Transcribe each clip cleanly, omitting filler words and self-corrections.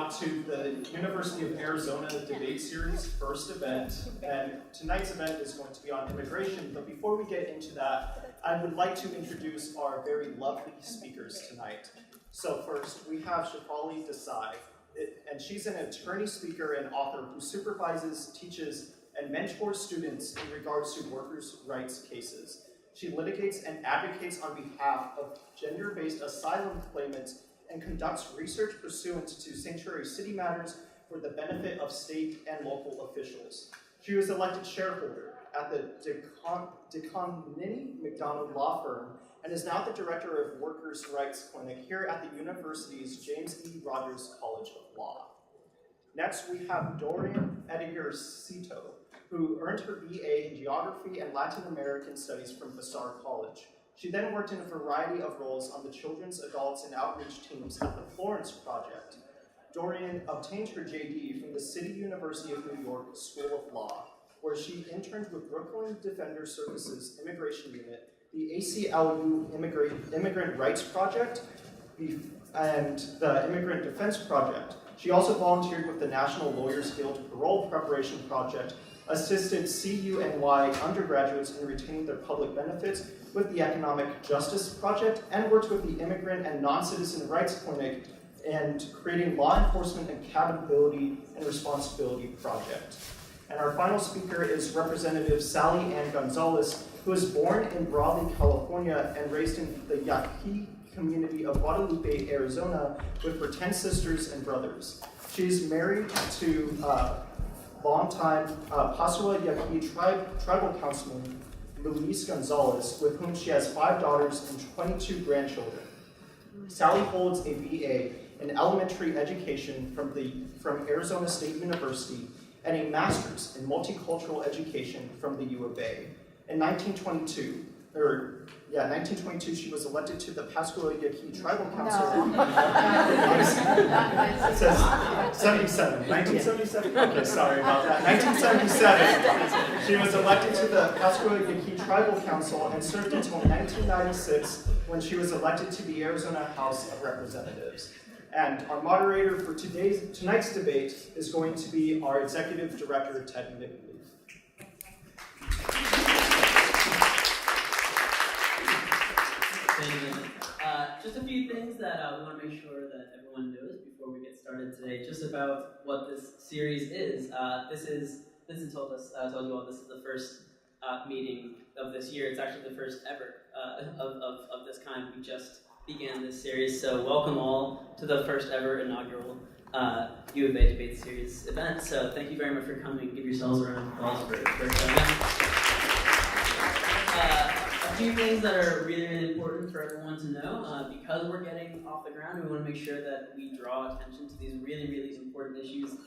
out to the University of Arizona Debate Series first event, and tonight's event is going to be on immigration, but before we get into that, I would like to introduce our very lovely speakers tonight. So first, we have Shefali Desai, and she's an attorney, speaker, and author who supervises, teaches, and mentors students in regards to workers' rights cases. She litigates and advocates on behalf of gender-based asylum claimants and conducts research pursuant to sanctuary city matters for the benefit of state and local officials. She was elected shareholder at the DeConnick McDonald Law Firm and is now the director of Workers' Rights Clinic here at the university's James E. Rogers College of Law. Next, we have Dorian Edgar-Cito, who earned her BA in Geography and Latin American Studies from Vassar College. She then worked in a variety of roles on the Children's, Adults, and Outreach teams at the Florence Project. Dorian obtained her JD from the City University of New York School of Law, where she interned with Brooklyn Defender Services Immigration Unit, the ACLU Immigrant Rights Project, and the Immigrant Defense Project. She also volunteered with the National Lawyers Guild Parole Preparation Project, assisted CUNY undergraduates in retaining their public benefits with the Economic Justice Project, and worked with the Immigrant and Non-Citizen Rights Clinic and creating Law Enforcement Accountability and Responsibility Project. And our final speaker is Representative Sally Ann Gonzalez, who was born in Raleigh, California, and raised in the Yaqui community of Guadalupe, Arizona, with her 10 sisters and brothers. She is married to longtime Pasua Yaqui tribal councilman Luis Gonzalez, with whom she has 5 daughters and 22 grandchildren. Sally holds a BA in elementary education from Arizona State University and a master's in multicultural education from the U of A. In 1922, she was elected to the Pascua Yaqui Tribal Council. It says 77. 1977? Okay, sorry about that. 1977, she was elected to the Pascua Yaqui Tribal Council and served until 1996 when she was elected to the Arizona House of Representatives. And our moderator for tonight's debate is going to be our Executive Director, Ted Nibley. Just a few things that we want to make sure that everyone knows before we get started today, just about what this series is. Vincent told you all this is the first meeting of this year. It's actually the first ever of this kind. We just began this series, so welcome all to the first ever inaugural U of A Debate Series event. So thank you very much for coming. Give yourselves a round of applause for showing up. A few things that are really, really important for everyone to know. Because we're getting off the ground, we want to make sure that we draw attention to these really, really important issues.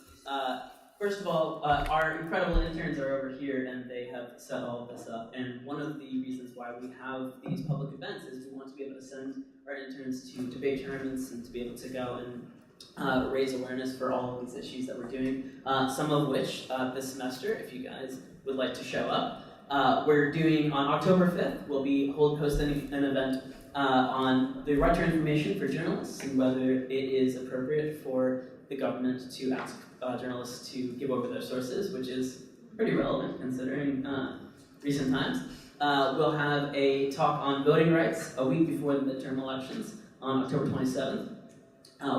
First of all, our incredible interns are over here, and they have set all of this up. And one of the reasons why we have these public events is we want to be able to send our interns to debate tournaments and to be able to go and raise awareness for all of these issues that we're doing. Some of which this semester, if you guys would like to show up. We're doing on October 5th, we'll be hosting an event on the right to information for journalists and whether it is appropriate for the government to ask journalists to give over their sources, which is pretty relevant considering recent times. We'll have a talk on voting rights a week before the midterm elections on October 27th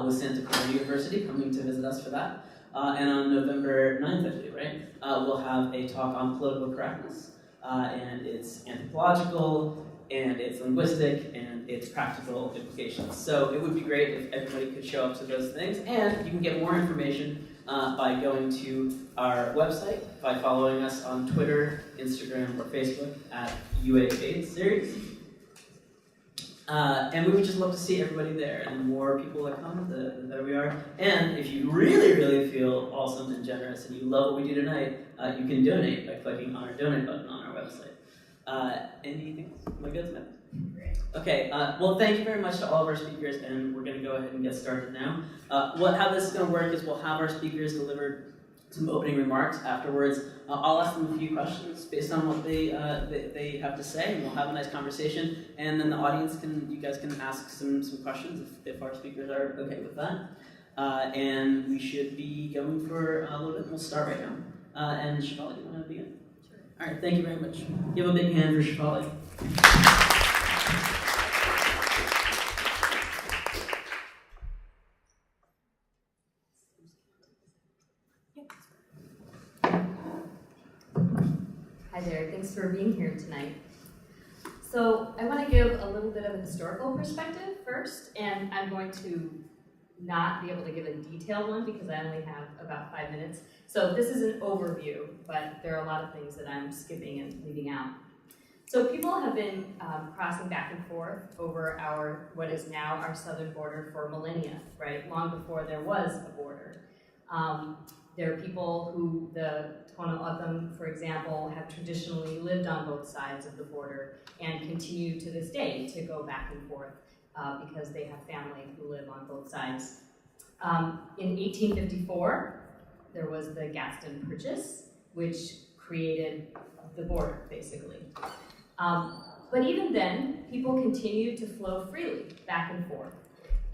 with Santa Clara University coming to visit us for that. And on November 9th, I believe, right? We'll have a talk on political correctness. And its anthropological, and its linguistic, and its practical implications. So it would be great if everybody could show up to those things, and you can get more information by going to our website, by following us on Twitter, Instagram, or Facebook at UA Debate Series. And we would just love to see everybody there, and the more people that come, the better we are. And if you really, really feel awesome and generous, and you love what we do tonight, you can donate by clicking on our donate button on our website. Anything else? Am I good, Smith? Great. Okay, well, thank you very much to all of our speakers, and we're going to go ahead and get started now. How this is going to work is we'll have our speakers deliver some opening remarks. Afterwards, I'll ask them a few questions based on what they have to say, and we'll have a nice conversation. And then the audience you guys can ask some questions if our speakers are okay with that. and we should be going for a little bit. We'll start right now. And Shefali, you want to begin? Sure. All right, thank you very much. Give a big hand for Shefali. Hi there, thanks for being here tonight. So I want to give a little bit of a historical perspective first, and I'm going to not be able to give a detailed one because I only have about 5 minutes. So this is an overview, but there are a lot of things that I'm skipping and leaving out. So people have been crossing back and forth over what is now our southern border for millennia, right? Long before there was a border. There are people who, the Tohono O'odham, for example, have traditionally lived on both sides of the border and continue to this day to go back and forth because they have family who live on both sides. In 1854, there was the Gaston Purchase, which created the border, basically. But even then, people continued to flow freely back and forth.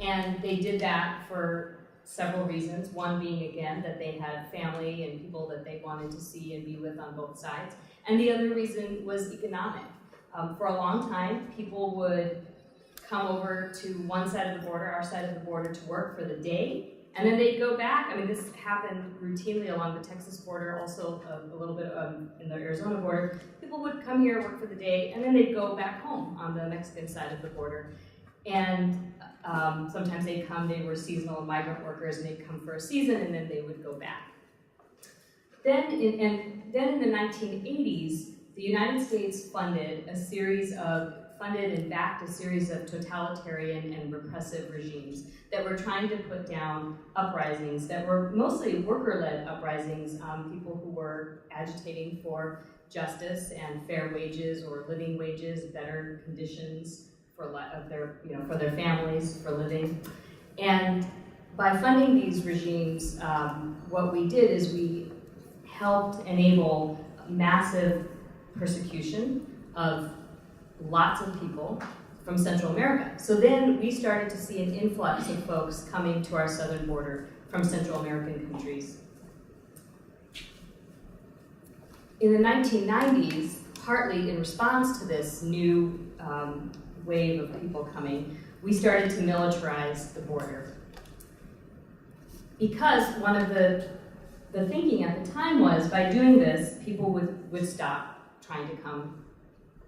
And they did that for several reasons. One being, again, that they had family and people that they wanted to see and be with on both sides. And the other reason was economic. For a long time, people would come over to one side of the border, our side of the border, to work for the day, and then they'd go back. I mean, this happened routinely along the Texas border, also a little bit in the Arizona border. People would come here, work for the day, and then they'd go back home on the Mexican side of the border. And sometimes they'd come, they were seasonal migrant workers, and they'd come for a season, and then they would go back. Then in the 1980s, the United States funded and backed a series of totalitarian and repressive regimes that were trying to put down uprisings that were mostly worker-led uprisings, people who were agitating for justice and fair wages or living wages, better conditions for their families, for living. And by funding these regimes, what we did is we helped enable massive persecution of lots of people from Central America. So then we started to see an influx of folks coming to our southern border from Central American countries. In the 1990s, partly in response to this new wave of people coming, we started to militarize the border. Because one of the thinking at the time was, by doing this, people would stop trying to come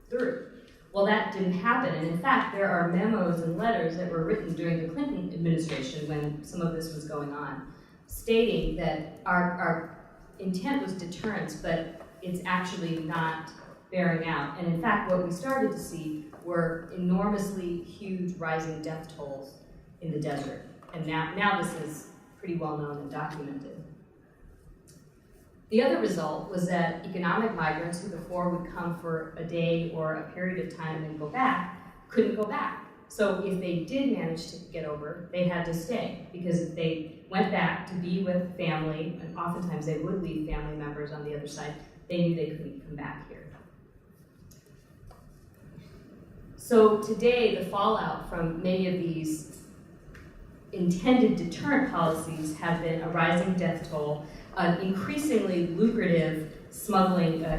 through. Well, that didn't happen, and in fact, there are memos and letters that were written during the Clinton administration when some of this was going on, stating that our intent was deterrence, but it's actually not bearing out. And in fact, what we started to see were enormously huge rising death tolls in the desert. And now this is pretty well known and documented. The other result was that economic migrants who before would come for a day or a period of time and go back, couldn't go back. So if they did manage to get over, they had to stay, because if they went back to be with family, and oftentimes they would leave family members on the other side, they knew they couldn't come back here. So today, the fallout from many of these intended deterrent policies have been a rising death toll, an increasingly lucrative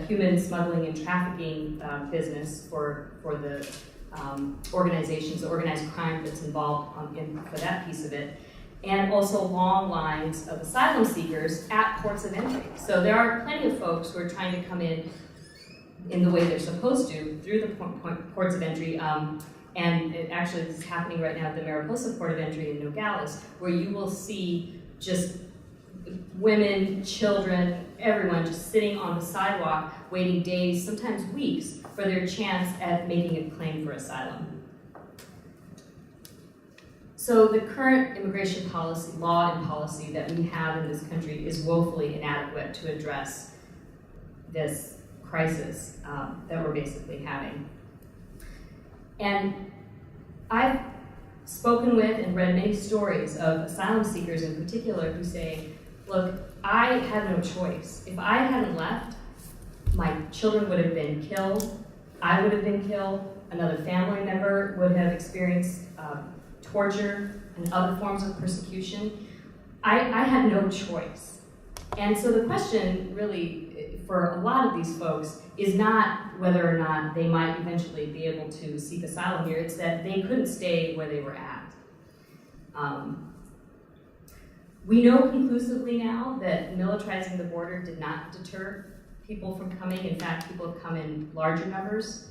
human smuggling and trafficking business for the organizations, the organized crime that's involved for that piece of it, and also long lines of asylum seekers at ports of entry. So there are plenty of folks who are trying to come in the way they're supposed to through the ports of entry. And it actually is happening right now at the Mariposa Port of Entry in Nogales, where you will see just women, children, everyone just sitting on the sidewalk, waiting days, sometimes weeks, for their chance at making a claim for asylum. So the current immigration policy, law and policy that we have in this country is woefully inadequate to address this crisis that we're basically having. And I've spoken with and read many stories of asylum seekers in particular who say, look, I had no choice. If I hadn't left, my children would have been killed, I would have been killed, another family member would have experienced torture and other forms of persecution. I had no choice. And so the question really for a lot of these folks is not whether or not they might eventually be able to seek asylum here, it's that they couldn't stay where they were at. We know conclusively now that militarizing the border did not deter people from coming. In fact, people have come in larger numbers.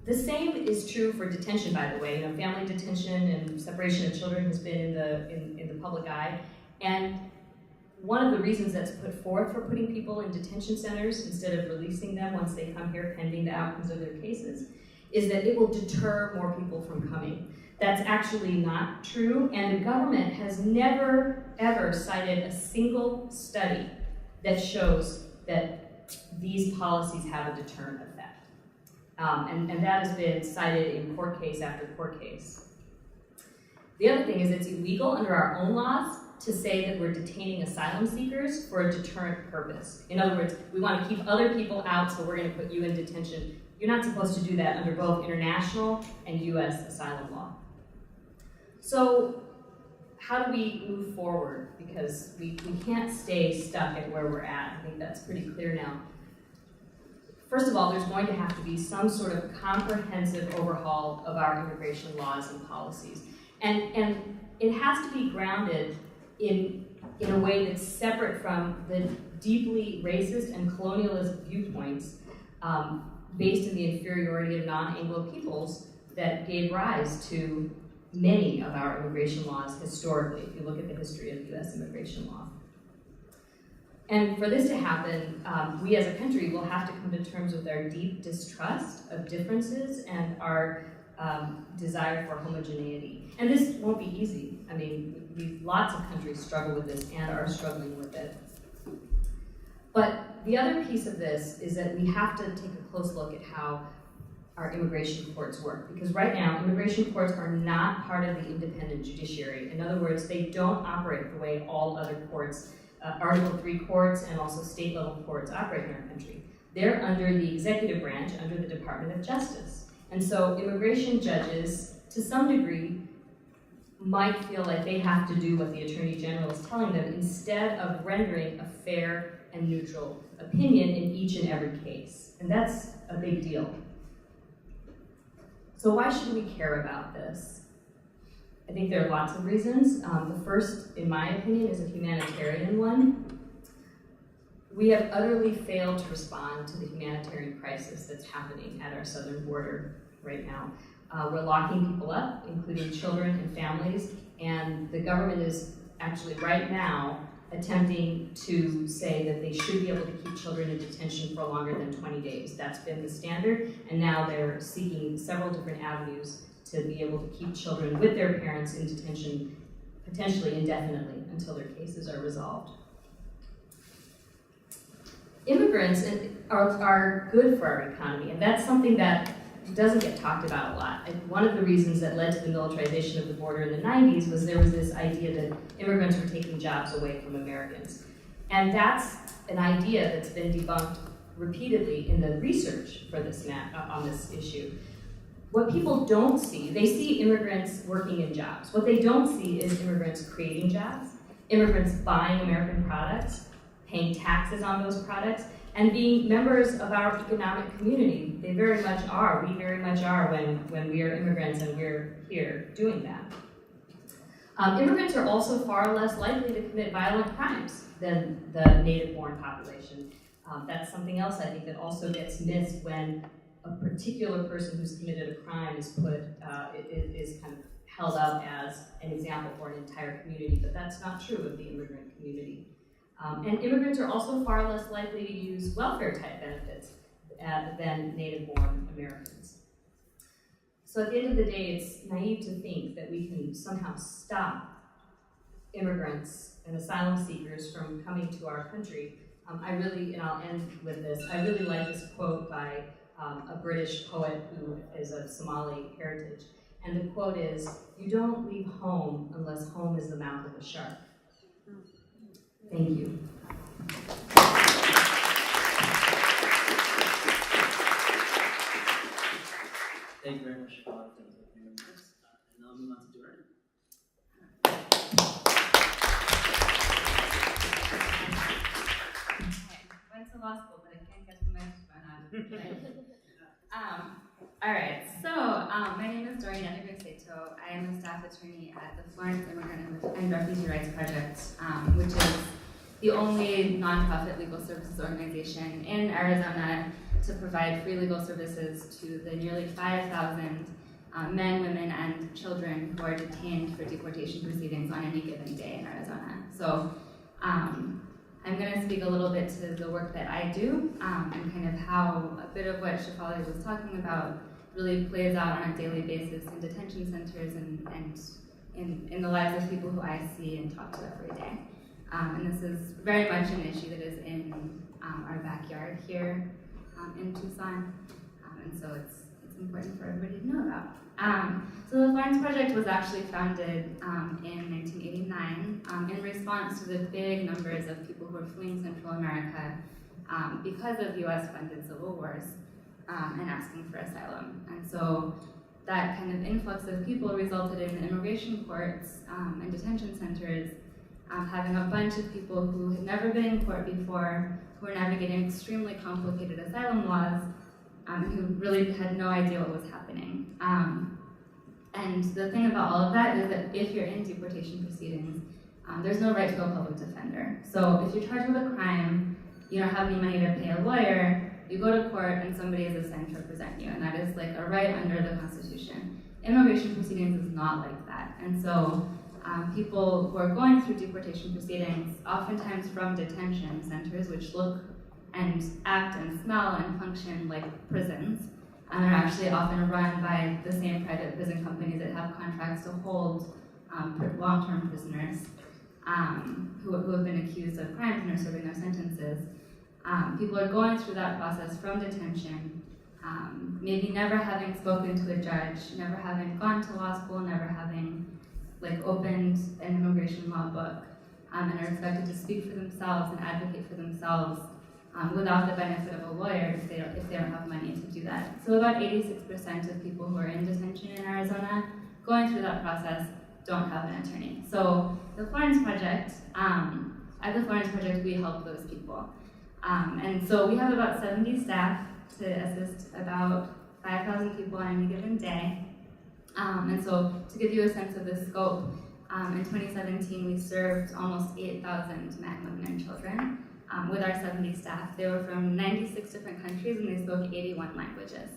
The same is true for detention, by the way. You know, family detention and separation of children has been in the public eye. And one of the reasons that's put forth for putting people in detention centers instead of releasing them once they come here pending the outcomes of their cases is that it will deter more people from coming. That's actually not true, and the government has never, ever cited a single study that shows that these policies have a deterrent effect. And that has been cited in court case after court case. The other thing is it's illegal under our own laws to say that we're detaining asylum seekers for a deterrent purpose. In other words, we want to keep other people out, so we're going to put you in detention. You're not supposed to do that under both international and US asylum law. So how do we move forward? Because we can't stay stuck at where we're at. I think that's pretty clear now. First of all, there's going to have to be some sort of comprehensive overhaul of our immigration laws and policies. And it has to be grounded in a way that's separate from the deeply racist and colonialist viewpoints based in the inferiority of non-Anglo peoples that gave rise to many of our immigration laws historically, if you look at the history of US immigration law. And for this to happen, we as a country will have to come to terms with our deep distrust of differences and our desire for homogeneity. And this won't be easy. I mean, lots of countries struggle with this and are struggling with it. But the other piece of this is that we have to take a close look at how our immigration courts work. Because right now, immigration courts are not part of the independent judiciary. In other words, they don't operate the way all other courts, Article III courts and also state-level courts operate in our country. They're under the executive branch, under the Department of Justice. And so immigration judges, to some degree, might feel like they have to do what the Attorney General is telling them instead of rendering a fair and neutral opinion in each and every case. And that's a big deal. So why should we care about this? I think there are lots of reasons. The first, in my opinion, is a humanitarian one. We have utterly failed to respond to the humanitarian crisis that's happening at our southern border right now. We're locking people up, including children and families, and the government is actually right now attempting to say that they should be able to keep children in detention for longer than 20 days. That's been the standard, and now they're seeking several different avenues to be able to keep children with their parents in detention, potentially indefinitely, until their cases are resolved. Immigrants are good for our economy, and that's something that doesn't get talked about a lot. One of the reasons that led to the militarization of the border in the 90s was there was this idea that immigrants were taking jobs away from Americans. And that's an idea that's been debunked repeatedly in the research for this on this issue. What people don't see, they see immigrants working in jobs. What they don't see is immigrants creating jobs, immigrants buying American products, paying taxes on those products, and being members of our economic community. They very much are. We very much are when we are immigrants and we're here doing that. Immigrants are also far less likely to commit violent crimes than the native-born population. That's something else I think that also gets missed when a particular person who's committed a crime is is kind of held up as an example for an entire community, but that's not true of the immigrant community. And immigrants are also far less likely to use welfare-type benefits than native-born Americans. So at the end of the day, it's naive to think that we can somehow stop immigrants and asylum seekers from coming to our country. And I'll end with this, I really like this quote by a British poet who is of Somali heritage. And the quote is, "You don't leave home unless home is the mouth of a shark." Thank you. Thank you very much for all the things that you remember. And I'll move on to Doran. All right, so my name is Dorian Sato. I am a staff attorney at the Florence Immigrant and Refugee Rights Project, which is the only nonprofit legal services organization in Arizona to provide free legal services to the nearly 5,000 men, women, and children who are detained for deportation proceedings on any given day in Arizona. So I'm going to speak a little bit to the work that I do and kind of how a bit of what Shefali was talking about really plays out on a daily basis in detention centers and in the lives of people who I see and talk to every day. And this is very much an issue that is in our backyard here in Tucson, and so it's important for everybody to know about. So the Florence Project was actually founded in 1989 in response to the big numbers of people who are fleeing Central America because of US-funded civil wars and asking for asylum. And so that kind of influx of people resulted in immigration courts and detention centers having a bunch of people who had never been in court before, who were navigating extremely complicated asylum laws, who really had no idea what was happening. And the thing about all of that is that if you're in deportation proceedings, there's no right to a public defender. So if you're charged with a crime, you don't have any money to pay a lawyer, you go to court and somebody is assigned to represent you, and that is like a right under the Constitution. Immigration proceedings is not like that. And so people who are going through deportation proceedings, oftentimes from detention centers, which look and act and smell and function like prisons, and are actually often run by the same private prison companies that have contracts to hold long-term prisoners who have been accused of crimes and are serving their sentences. People are going through that process from detention, maybe never having spoken to a judge, never having gone to law school, never having opened an immigration law book, and are expected to speak for themselves and advocate for themselves without the benefit of a lawyer if they don't have money to do that. So about 86% of people who are in detention in Arizona going through that process don't have an attorney. So the Florence Project, at the Florence Project, we help those people. And so we have about 70 staff to assist about 5,000 people on any given day. And so to give you a sense of the scope, in 2017 we served almost 8,000 men, women, and children with our 70 staff. They were from 96 different countries and they spoke 81 languages.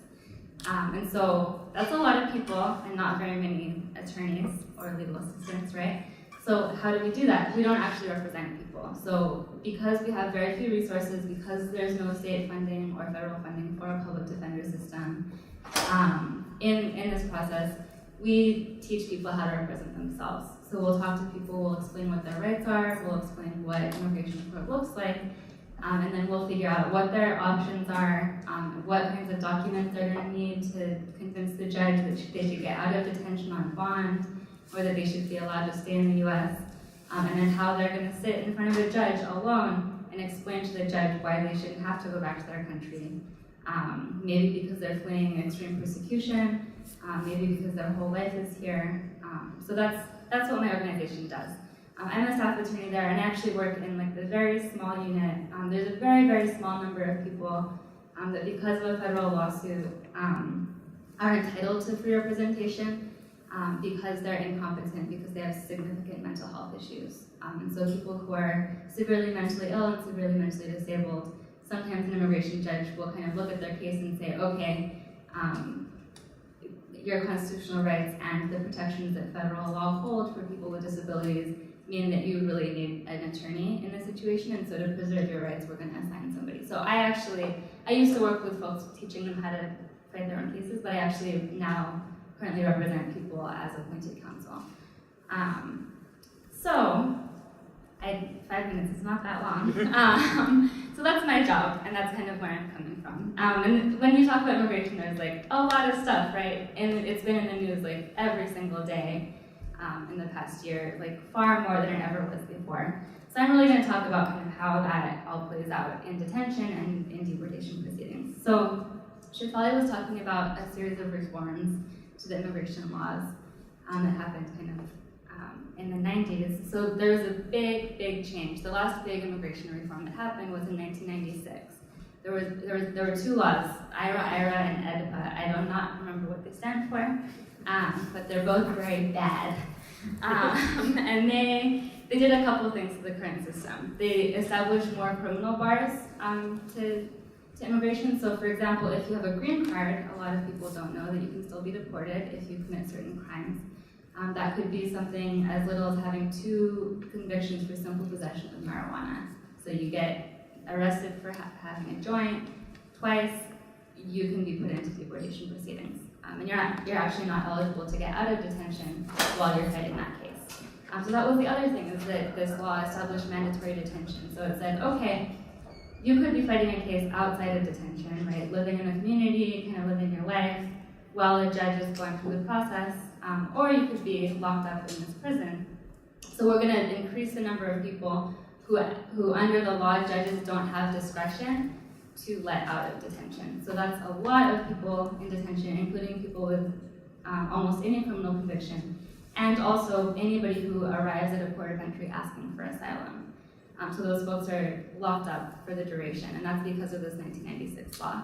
And so that's a lot of people and not very many attorneys or legal assistants, right? So how do we do that? We don't actually represent people. So because we have very few resources, because there's no state funding or federal funding for a public defender system, in this process, we teach people how to represent themselves. So we'll talk to people, we'll explain what their rights are, we'll explain what immigration court looks like, and then we'll figure out what their options are, what kinds of documents they're going to need to convince the judge that they should get out of detention on bond, or that they should be allowed to stay in the US, and then how they're going to sit in front of a judge alone and explain to the judge why they shouldn't have to go back to their country. Maybe because they're fleeing extreme persecution, maybe because their whole life is here. So that's what my organization does. I'm a staff attorney there, and I actually work in the very small unit. There's a very, very small number of people that, because of a federal lawsuit, are entitled to free representation because they're incompetent, because they have significant mental health issues. And so people who are severely mentally ill and severely mentally disabled, sometimes an immigration judge will kind of look at their case and say, okay, your constitutional rights and the protections that federal law hold for people with disabilities mean that you really need an attorney in this situation, and so to preserve your rights, we're going to assign somebody. So I used to work with folks teaching them how to fight their own cases, but I actually now currently represent people as appointed counsel. So 5 minutes is not that long. So that's my job, and that's kind of where I'm coming from. And when you talk about immigration, there's a lot of stuff, right? And it's been in the news every single day in the past year, far more than it ever was before. So I'm really going to talk about kind of how that all plays out in detention and in deportation proceedings. So Shefali was talking about a series of reforms to the immigration laws that happened kind of in the 90s. So there was a big, big change. The last big immigration reform that happened was in 1996. there were two laws, IRA, and EDPA. I do not remember what they stand for, but they're both very bad. And they did a couple of things to the current system. They established more criminal bars to immigration. So for example, if you have a green card, a lot of people don't know that you can still be deported if you commit certain crimes. That could be something as little as having 2 convictions for simple possession of marijuana. So you get arrested for having a joint twice, you can be put into deportation proceedings. And you're actually not eligible to get out of detention while you're fighting that case. So that was the other thing, is that this law established mandatory detention. So it said, okay, you could be fighting a case outside of detention, right? Living in a community, kind of living your life while a judge is going through the process, or you could be locked up in this prison. So we're going to increase the number of people who under the law, judges don't have discretion to let out of detention. So that's a lot of people in detention, including people with almost any criminal conviction, and also anybody who arrives at a port of entry asking for asylum. So those folks are locked up for the duration, and that's because of this 1996 law.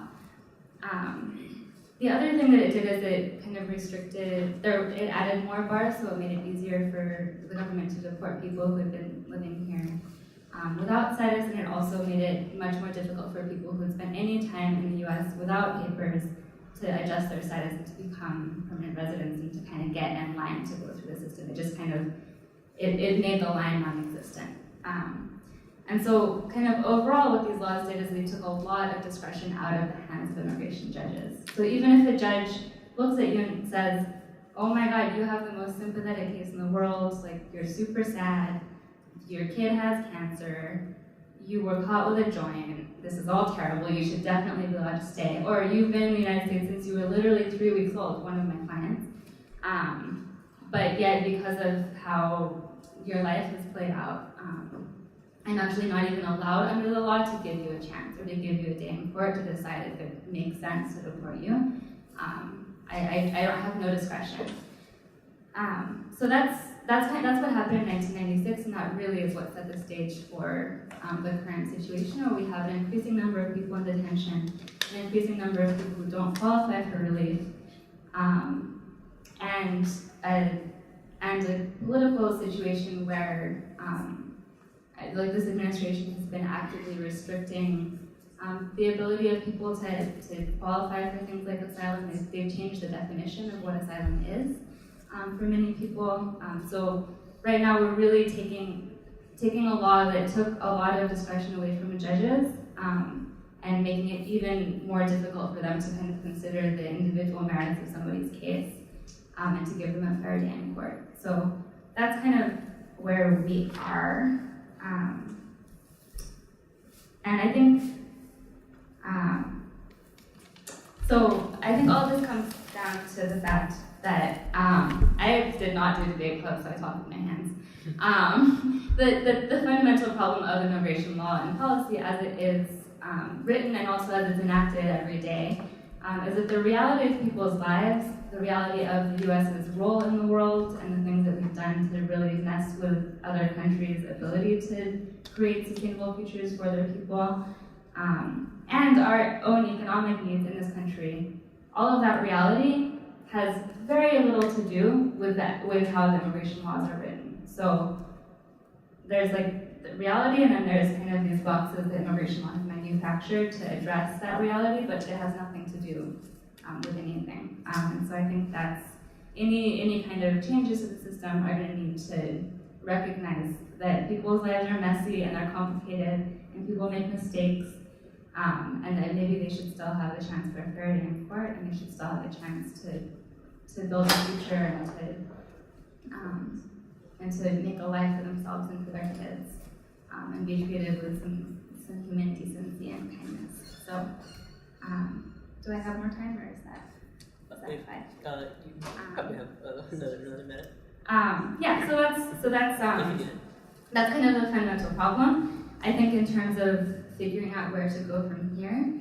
The other thing that it did is it kind of it added more bars, so it made it easier for the government to deport people who had been living here without status, and it also made it much more difficult for people who had spent any time in the U.S. without papers to adjust their status and to become permanent residents and to kind of get in line to go through the system. It just kind of, it made the line non-existent. And so kind of overall what these laws did is they took a lot of discretion out of the hands of immigration judges. So even if a judge looks at you and says, oh my God, you have the most sympathetic case in the world, like you're super sad, your kid has cancer, you were caught with a joint, this is all terrible, you should definitely be allowed to stay. Or you've been in the United States since you were literally 3 weeks old, one of my clients. But yet because of how your life has played out, I'm actually not even allowed under the law to give you a chance or to give you a day in court to decide if it makes sense to deport you. I don't have no discretion. So that's what happened in 1996, and that really is what set the stage for the current situation, where we have an increasing number of people in detention, an increasing number of people who don't qualify for relief, and a political situation where like this administration has been actively restricting the ability of people to qualify for things like asylum. They've changed the definition of what asylm is for many people. So right now we're really taking a law that took a lot of discretion away from the judges and making it even more difficult for them to kind of consider the individual merits of somebody's case and to give them a fair day in court. So that's kind of where we are. And I think, I think all this comes down to the fact that I did not do the debate club, so I talk with my hands. The fundamental problem of immigration law and policy as it is written and also as it's enacted every day is that the reality of people's lives, the reality of the U.S.'s role in the world and the things that we've done to really mess with other countries' ability to create sustainable futures for their people, and our own economic needs in this country, all of that reality has very little to do with how the immigration laws are written. So there's like the reality, and then there's kind of these boxes that immigration law has manufactured to address that reality, but it has nothing to do with anything. And so I think that's any kind of changes to the system are going to need to recognize that people's lives are messy and they're complicated, and people make mistakes, and that maybe they should still have a chance for a fair day in court, and they should still have a chance to build a future and to make a life for themselves and for their kids, and be treated with some human decency and kindness. So, do I have more time, or is that fine? You probably have another minute. Yeah. So that's kind of the fundamental problem. I think in terms of figuring out where to go from here,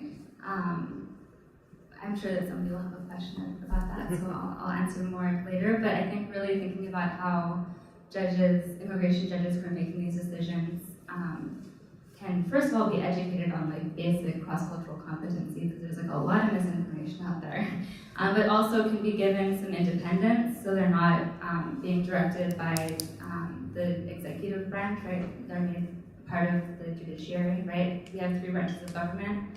I'm sure that somebody will have a question about that, so I'll answer more later. But I think really thinking about how immigration judges who are making these decisions, can first of all be educated on like basic cross-cultural competency, because there's like a lot of misinformation out there, but also can be given some independence, so they're not being directed by the executive branch, right? They're made part of the judiciary, right? We have 3 branches of government: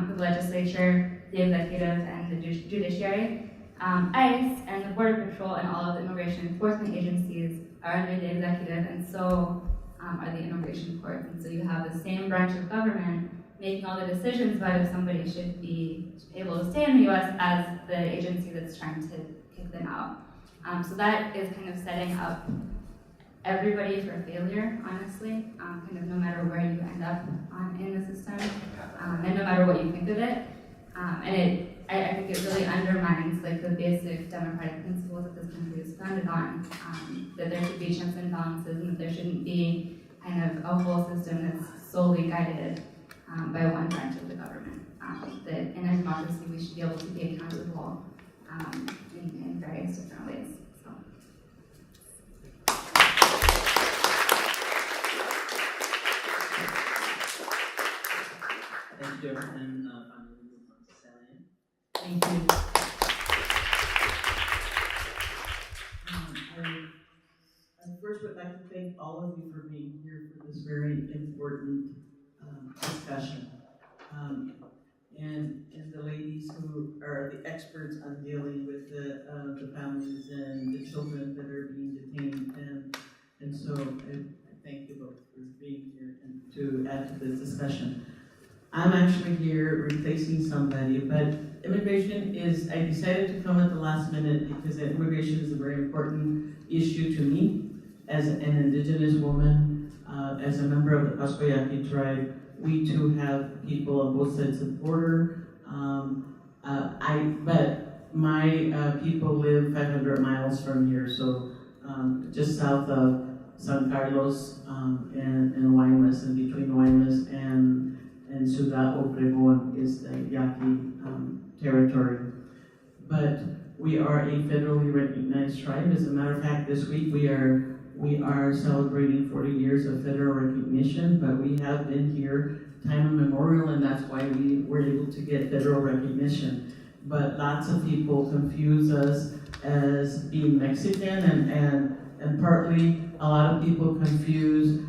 the legislature, the executive, and the judiciary. ICE and the Border Patrol and all of the immigration enforcement agencies are under the executive, and so are the immigration courts. And so you have the same branch of government making all the decisions about if somebody should be able to stay in the U.S. as the agency that's trying to kick them out. So that is kind of setting up everybody for failure, honestly, kind of no matter where you end up in the system, and no matter what you think of it. And I think it really undermines like the basic democratic principles that this country is founded on, that there should be checks and balances, and that there shouldn't be kind of a whole system that's solely guided by one branch of the government. That in a democracy we should be able to be accountable in various different ways. So. Thank you, and Thank you. I first would like to thank all of you for being here for this very important discussion. And the ladies who are the experts on dealing with the families and the children that are being detained. And so I thank you both for being here and to add to this discussion. I'm actually here replacing somebody, but immigration is, I decided to come at the last minute because immigration is a very important issue to me as an indigenous woman, as a member of the Pascoyaki tribe. We too have people on both sides of the border. But my people live 500 miles from here, so just south of San Carlos and Guaymas, and between Guaymas and Ciudad Obregón is the Yaqui territory. But we are a federally recognized tribe. As a matter of fact, this week we are celebrating 40 years of federal recognition, but we have been here time immemorial, and that's why we were able to get federal recognition. But lots of people confuse us as being Mexican, and partly a lot of people confuse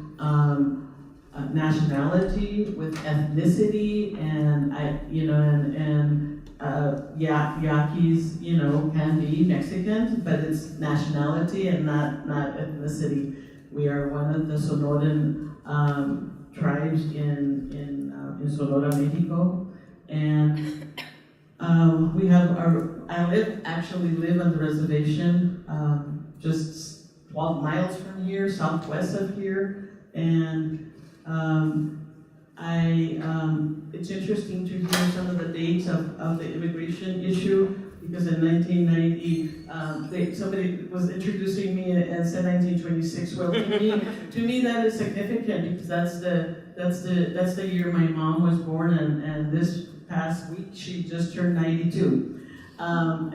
nationality with ethnicity, and Yaquis, can be Mexicans, but it's nationality and not ethnicity. We are one of the Sonoran tribes in Sonora, Mexico, and we have I actually live on the reservation, just 12 miles from here, southwest of here, and it's interesting to hear some of the dates of the immigration issue, because in 1990, somebody was introducing me and said 1926. Well, to me that is significant, because that's the year my mom was born, and this past week she just turned 92. But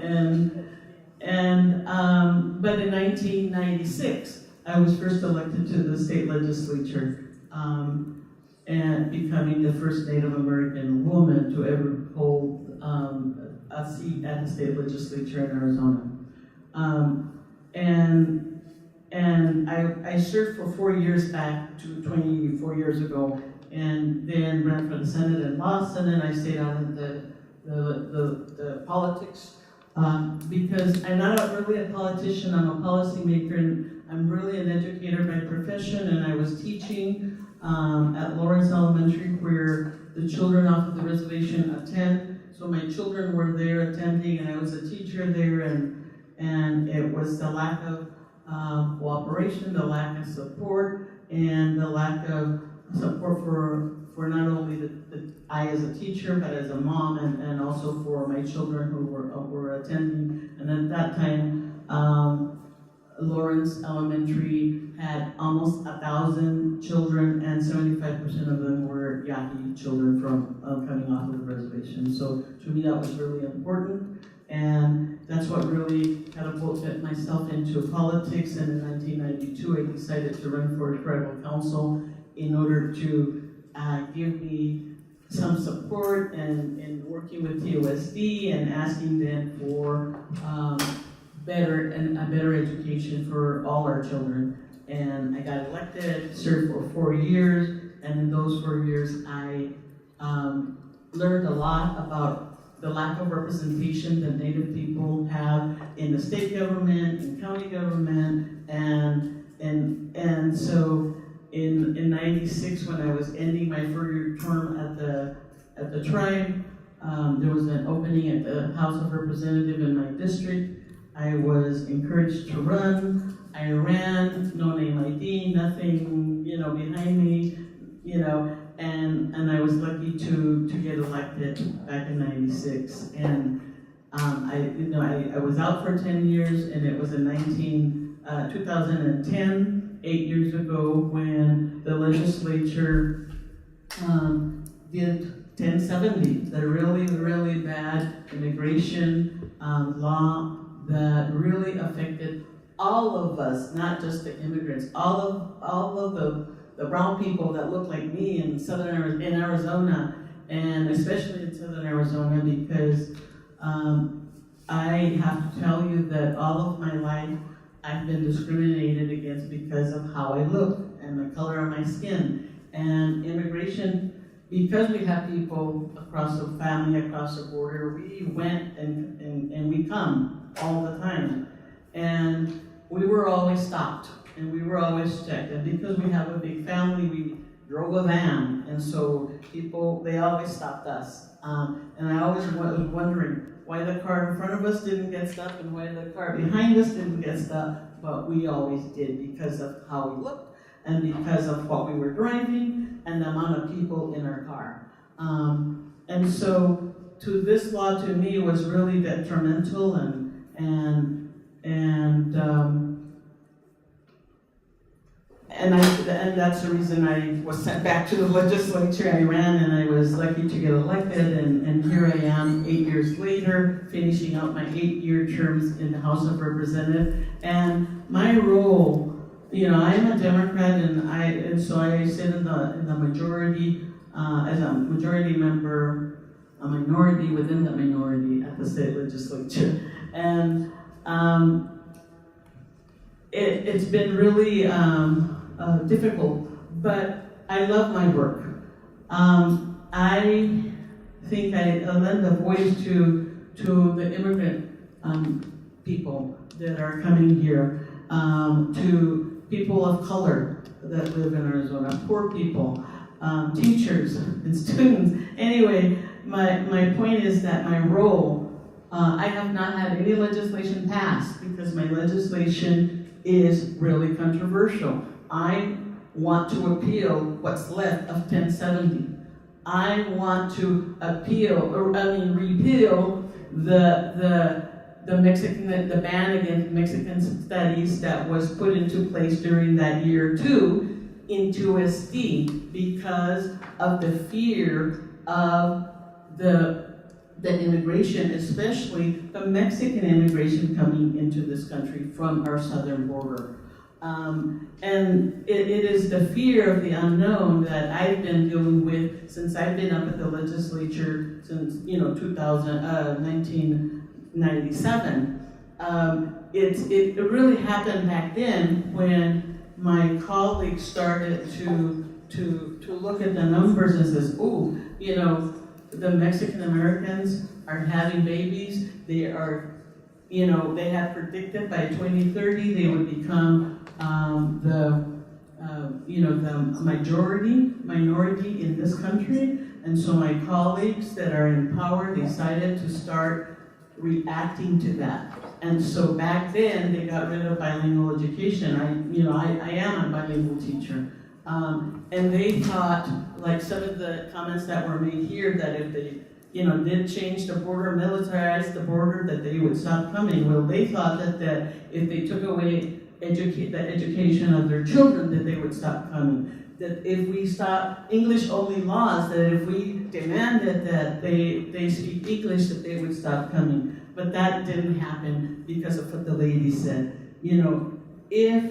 in 1996, I was first elected to the state legislature, and becoming the first Native American woman to ever hold a seat at the state legislature in Arizona. And I served for 4 years back to 24 years ago, and then ran for the Senate and lost, and then I stayed out of the politics because I'm not really a politician. I'm a policymaker, and I'm really an educator by profession, and I was teaching at Lawrence Elementary, where the children off of the reservation attend. So my children were there attending, and I was a teacher there, and it was the lack of cooperation, the lack of support, and the lack of support for not only I as a teacher, but as a mom, and also for my children who were attending. And at that time, Lawrence Elementary had almost 1,000 children, and 75% of them were Yaqui children from coming off of the reservation. So to me, that was really important, and that's what really catapulted myself into politics. And in 1992, I decided to run for tribal council in order to give me some support in working with TOSD and asking them for a better education for all our children. And I got elected, served for 4 years, and in those 4 years I learned a lot about the lack of representation that Native people have in the state government, in county government, and so in '96, when I was ending my 4-year term at the tribe, there was an opening at the House of Representatives in my district. I was encouraged to run. I ran, no name ID, nothing, behind me, and I was lucky to get elected back in '96. And I was out for 10 years, and it was in 2010, 8 years ago, when the legislature did 1070, the really, really bad immigration law that really affected all of us, not just the immigrants, all of the brown people that look like me in Arizona, and especially in southern Arizona, because I have to tell you that all of my life I've been discriminated against because of how I look and the color of my skin. And immigration, because we have people across the family, across the border, we went and we come all the time. And we were always stopped and we were always checked. And because we have a big family, we drove a van. And so they always stopped us. And I always was wondering why the car in front of us didn't get stopped and why the car behind us didn't get stopped, but we always did because of how we looked and because of what we were driving and the amount of people in our car. And so this law to me was really detrimental, and that's the reason I was sent back to the legislature. I ran and I was lucky to get elected, and here I am 8 years later, finishing out my 8-year terms in the House of Representatives. And my role, I'm a Democrat, and so I sit in the majority as a majority member, a minority within the minority at the state legislature, and it's been really difficult, but I love my work. I think I lend a voice to the immigrant people that are coming here, to people of color that live in Arizona, poor people, teachers and students. Anyway, my point is that my role, I have not had any legislation passed because my legislation is really controversial. I want to appeal what's left of 1070. I want to repeal the ban against Mexican studies that was put into place during that year too in TOSD because of the fear of the immigration, especially the Mexican immigration coming into this country from our southern border. And it is the fear of the unknown that I've been dealing with since I've been up at the legislature since 1997. It really happened back then when my colleagues started to look at the numbers and says, the Mexican Americans are having babies. They are, they had predicted by 2030 they would become the minority in this country. And so my colleagues that are in power decided to start reacting to that. And so back then they got rid of bilingual education. I am a bilingual teacher. And they thought, like some of the comments that were made here, that if they, did change the border, militarize the border, that they would stop coming. Well, they thought that if they took away the education of their children, that they would stop coming. That if we stop English-only laws, that if we demanded that they speak English, that they would stop coming. But that didn't happen because of what the lady said. If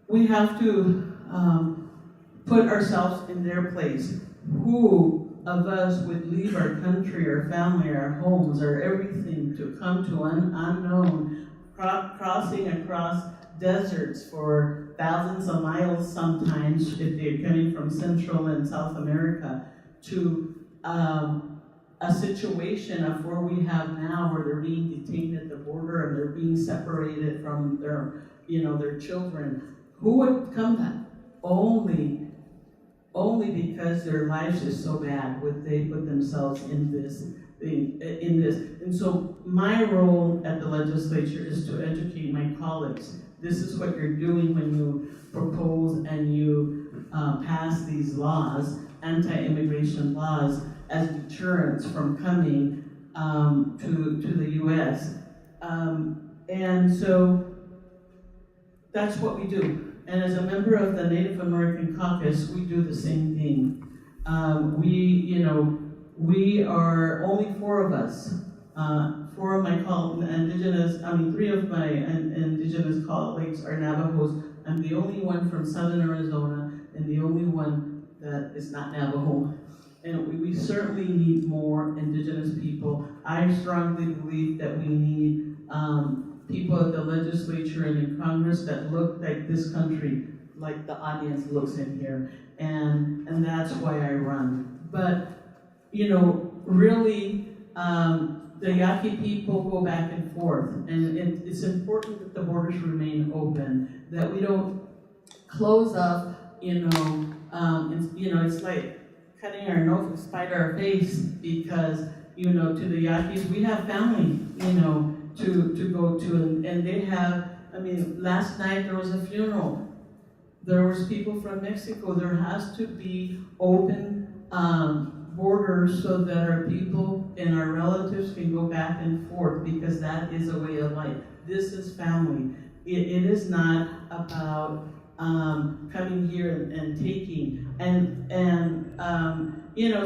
we have to put ourselves in their place. Who of us would leave our country, our family, our homes, our everything to come to an unknown, crossing across deserts for thousands of miles sometimes, if they're coming from Central and South America, to a situation of where we have now, where they're being detained at the border and they're being separated from their children. Who would come that? Only because their lives is so bad would they put themselves in this. And so my role at the legislature is to educate my colleagues. This is what you're doing when you propose and you pass these laws, anti-immigration laws, as deterrents from coming to the U.S. And so that's what we do. And as a member of the Native American Caucus, we do the same thing. We are only four of us. Three of my indigenous colleagues are Navajos. I'm the only one from Southern Arizona and the only one that is not Navajo. And we certainly need more indigenous people. I strongly believe that we need people at the legislature and in Congress that look like this country, like the audience looks in here. And that's why I run. But, really, the Yaqui people go back and forth. And it's important that the borders remain open, that we don't close up, it's like cutting our nose to spite our face because, to the Yaquis, we have family, to go to, and they have, last night there was a funeral. There was people from Mexico. There has to be open borders so that our people and our relatives can go back and forth, because that is a way of life. This is family. It is not about coming here and taking.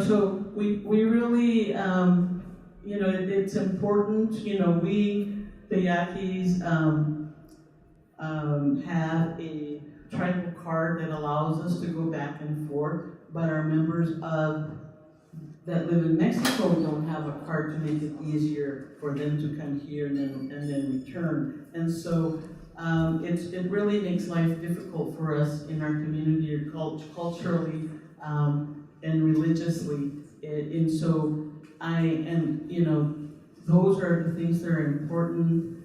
So we really, it's important. We, the Yaquis, have a tribal card that allows us to go back and forth, but our members that live in Mexico don't have a card to make it easier for them to come here and then return. And so it really makes life difficult for us in our community, culturally and religiously. And so those are the things that are important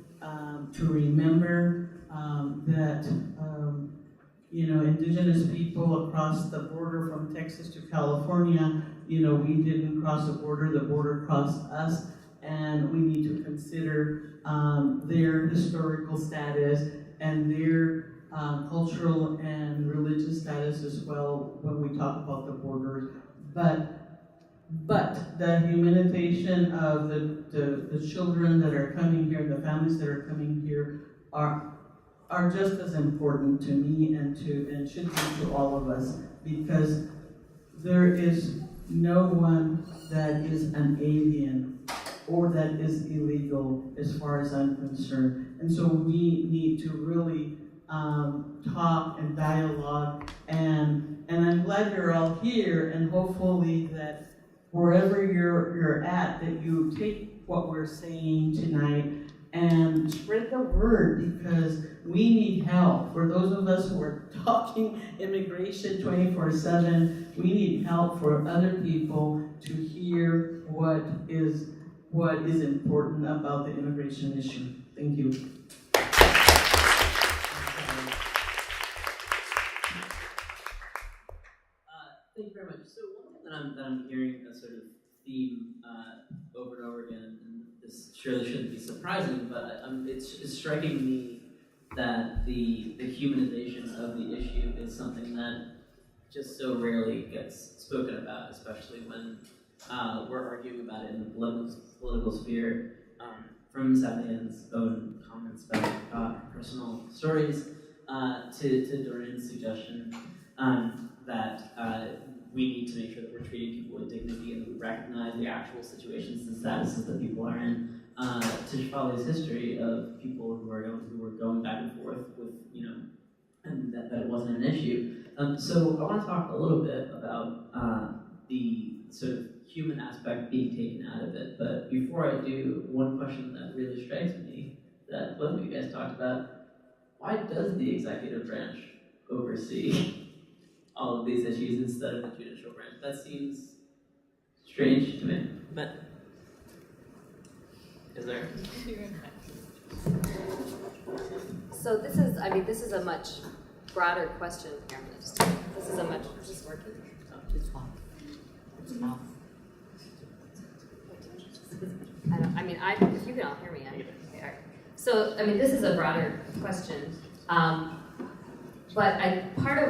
to remember, that indigenous people across the border from Texas to California, we didn't cross the border crossed us, and we need to consider their historical status and their cultural and religious status as well when we talk about the borders. But the humanization of the children that are coming here, the families that are coming here, are just as important to me and should be to all of us, because there is no one that is an alien or that is illegal as far as I'm concerned. And so we need to really talk and dialogue, and I'm glad you're all here, and hopefully that wherever you're at, that you take what we're saying tonight and spread the word, because we need help. For those of us who are talking immigration 24/7, we need help for other people to hear what is important about the immigration issue. Thank you. Thank you very much. So one thing that I'm hearing a sort of theme over and over again, and this surely shouldn't be surprising, but it's striking me that the humanization of the issue is something that just so rarely gets spoken about, especially when we're arguing about it in the political sphere. From Sabian's own comments about personal stories to Dorian's suggestion that we need to make sure that we're treating people with dignity and that we recognize the actual situations and statuses that people are in. To Shafali's history of people who were going back and forth with, and that it wasn't an issue. So I want to talk a little bit about the sort of human aspect being taken out of it. But before I do, one question that really strikes me that both of you guys talked about: why does the executive branch oversee all of these issues instead of the judicial branch? That seems strange to me. But is there? So this is a much broader question here. Is this working? It's fine. It's off. If you can all hear me, okay, all right. So, this is a broader question. But I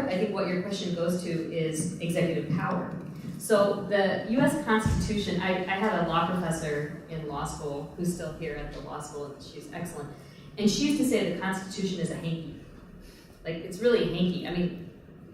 think what your question goes to is executive power. So the U.S. Constitution, I had a law professor in law school who's still here at the law school, and she's excellent. And she used to say the Constitution is a hanky. Like, it's really hanky.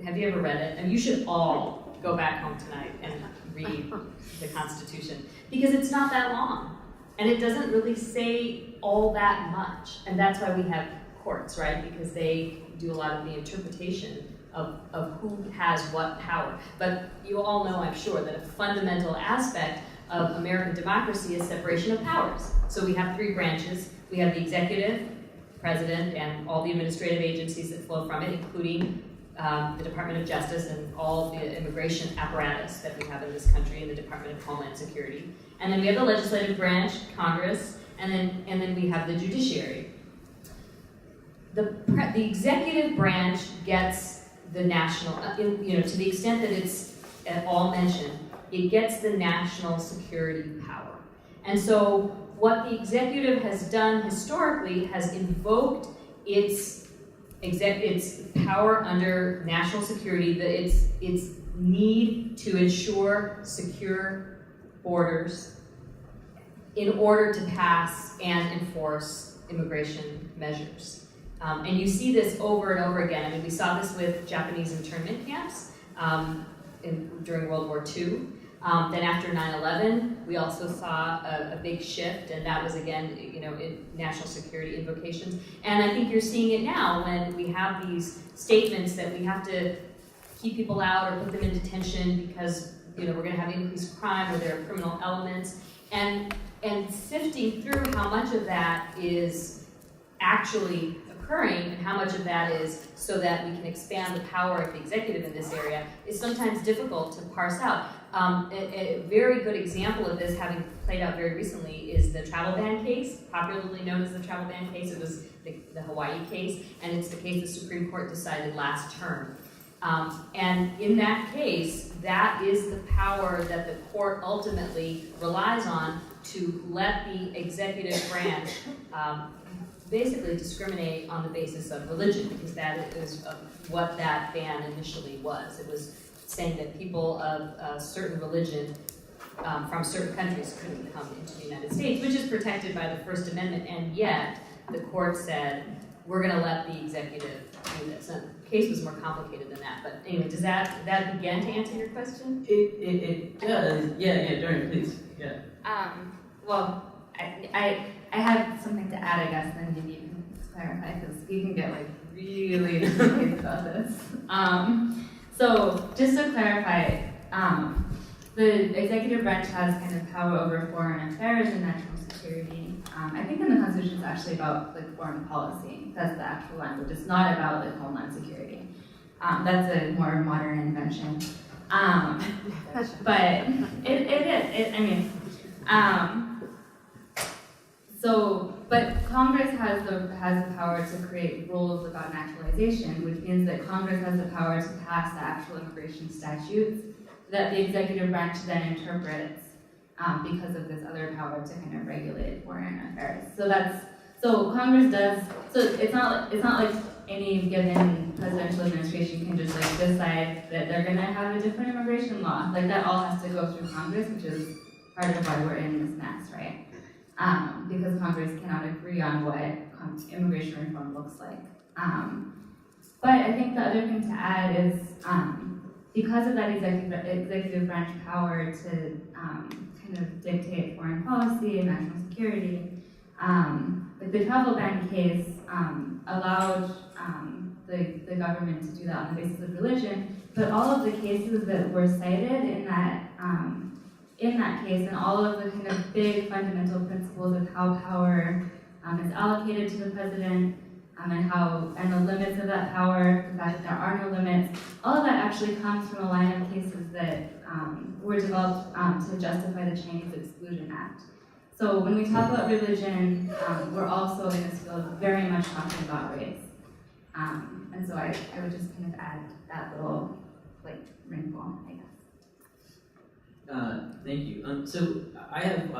Have you ever read it? You should all go back home tonight and read the Constitution, because it's not that long. And it doesn't really say all that much. And that's why we have courts, right? Because they do a lot of the interpretation of who has what power. But you all know, I'm sure, that a fundamental aspect of American democracy is separation of powers. So we have three branches. We have the executive, president, and all the administrative agencies that flow from it, including the Department of Justice and all the immigration apparatus that we have in this country, and the Department of Homeland Security. And then we have the legislative branch, Congress, and then we have the judiciary. The executive branch gets the national, to the extent that it's at all mentioned, it gets the national security power. And so what the executive has done historically has invoked its power under national security, its need to ensure secure borders in order to pass and enforce immigration measures. And you see this over and over again. We saw this with Japanese internment camps during World War II. Then after 9/11, we also saw a big shift, and that was again, in national security invocations. And I think you're seeing it now when we have these statements that we have to keep people out or put them in detention because we're going to have increased crime or there are criminal elements, and sifting through how much of that is actually occurring and how much of that is so that we can expand the power of the executive in this area is sometimes difficult to parse out. A very good example of this, having played out very recently, is the travel ban case, popularly known as the travel ban case. It was the Hawaii case, and it's the case the Supreme Court decided last term. And in that case, that is the power that the court ultimately relies on to let the executive branch basically discriminate on the basis of religion, because that is what that ban initially was. It was saying that people of a certain religion from certain countries couldn't come into the United States, which is protected by the First Amendment, and yet the court said, we're going to let the executive do this. And the case was more complicated than that, but anyway, does that begin to answer your question? It does. Yeah, Dorian, please. Yeah. Well, I have something to add, I guess, then maybe you can clarify, because we can get really confused about this. So just to clarify, the executive branch has kind of power over foreign affairs and national security. I think in the Constitution it's actually about foreign policy. That's the actual language. It's not about homeland security. That's a more modern invention. But it is. But Congress has the power to create rules about naturalization, which means that Congress has the power to pass the actual immigration statutes that the executive branch then interprets because of this other power to kind of regulate foreign affairs. So Congress does. So it's not like any given presidential administration can just decide that they're going to have a different immigration law. That all has to go through Congress, which is part of why we're in this mess, right? Because Congress cannot agree on what immigration reform looks like. But I think the other thing to add is because of that executive branch power to kind of dictate foreign policy and national security, the travel ban case allowed the government to do that on the basis of religion. But all of the cases that were cited in that case, and all of the kind of big fundamental principles of how power is allocated to the president, and the limits of that power, the fact that there are no limits, all of that actually comes from a line of cases that were developed to justify the Chinese Exclusion Act. So when we talk about religion, we're also in this field very much talking about race. And so I would just kind of add that little wrinkle, I guess. Thank you. So I have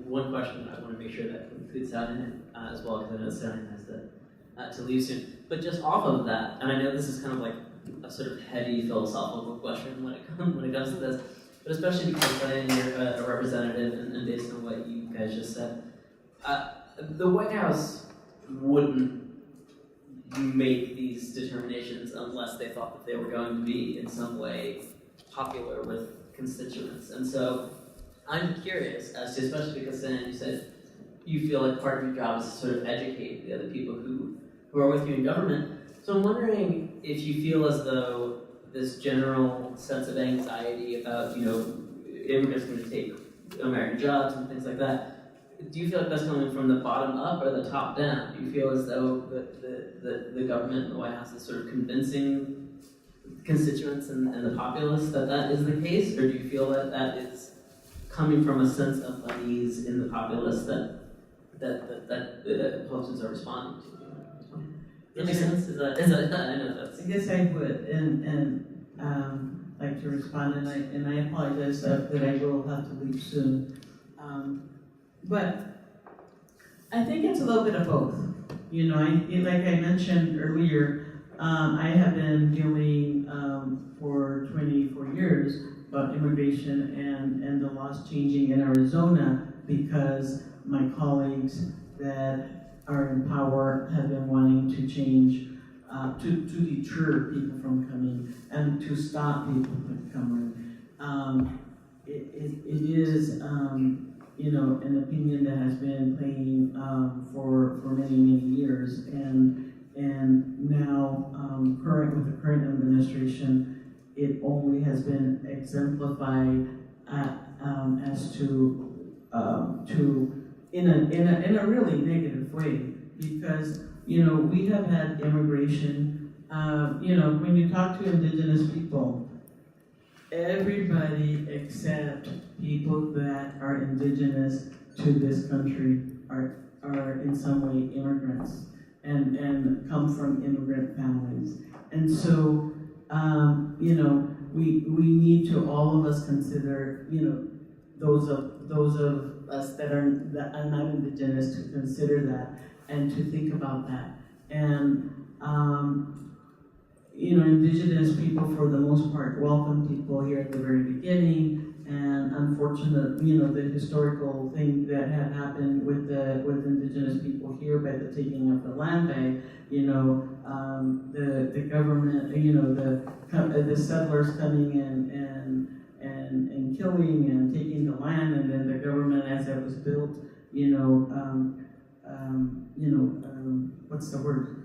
one question that I want to make sure that includes out in it as well, because I know Sally has to leave soon. But just off of that, and I know this is kind of like a sort of heavy philosophical question when it comes to this, but especially because Diane, you're a representative, and based on what you guys just said, the White House wouldn't make these determinations unless they thought that they were going to be in some way popular with constituents. And so I'm curious as to, especially because then you said you feel like part of your job is to sort of educate the other people who are with you in government. So I'm wondering if you feel as though this general sense of anxiety about, immigrants going to take American jobs and things like that, do you feel like that's coming from the bottom up or the top down? Do you feel as though the government and the White House is sort of convincing constituents and the populace that is the case, or do you feel that that is coming from a sense of unease in the populace that the politicians are responding to? Does that make sense? Is that I know that's. I guess I would, and like to respond, and I apologize that I will have to leave soon. But I think it's a little bit of both. Like I mentioned earlier, I have been dealing for 24 years about immigration and the laws changing in Arizona because my colleagues that are in power have been wanting to change, to deter people from coming and to stop people from coming. It is, an opinion that has been playing for many, many years, and now with the current administration, it only has been exemplified as to in a really negative way, because we have had immigration. When you talk to indigenous people, everybody except people that are indigenous to this country are in some way immigrants and come from immigrant families. And so, we need to, all of us, consider, those of us that are not indigenous, to consider that and to think about that. And indigenous people, for the most part, welcome people here at the very beginning. And unfortunately, the historical thing that had happened with indigenous people here by the taking of the land bank, the government, the settlers coming in and killing and taking the land, and then the government, as it was built, what's the word?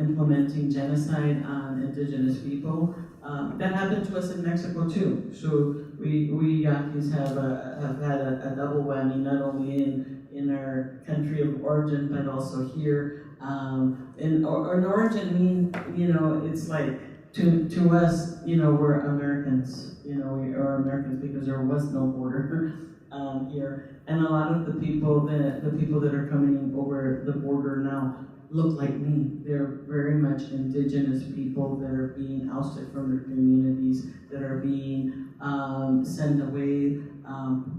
Implementing genocide on indigenous people. That happened to us in Mexico too. So we Yaquis have had a double whammy, not only in our country of origin, but also here. In origin, it's like to us, we're Americans. We are Americans because there was no border here, and a lot of the people that are coming over the border now look like me. They're very much indigenous people that are being ousted from their communities, that are being sent away.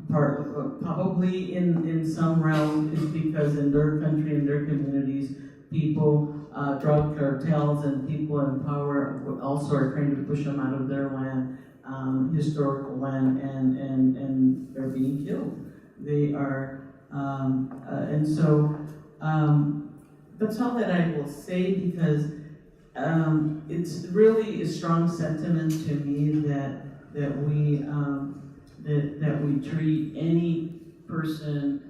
Probably in some realm is because in their country, in their communities, people, drug cartels and people in power also are trying to push them out of their land, historical land, and they're being killed. They are, and so. That's all that I will say, because it's really a strong sentiment to me that we treat any person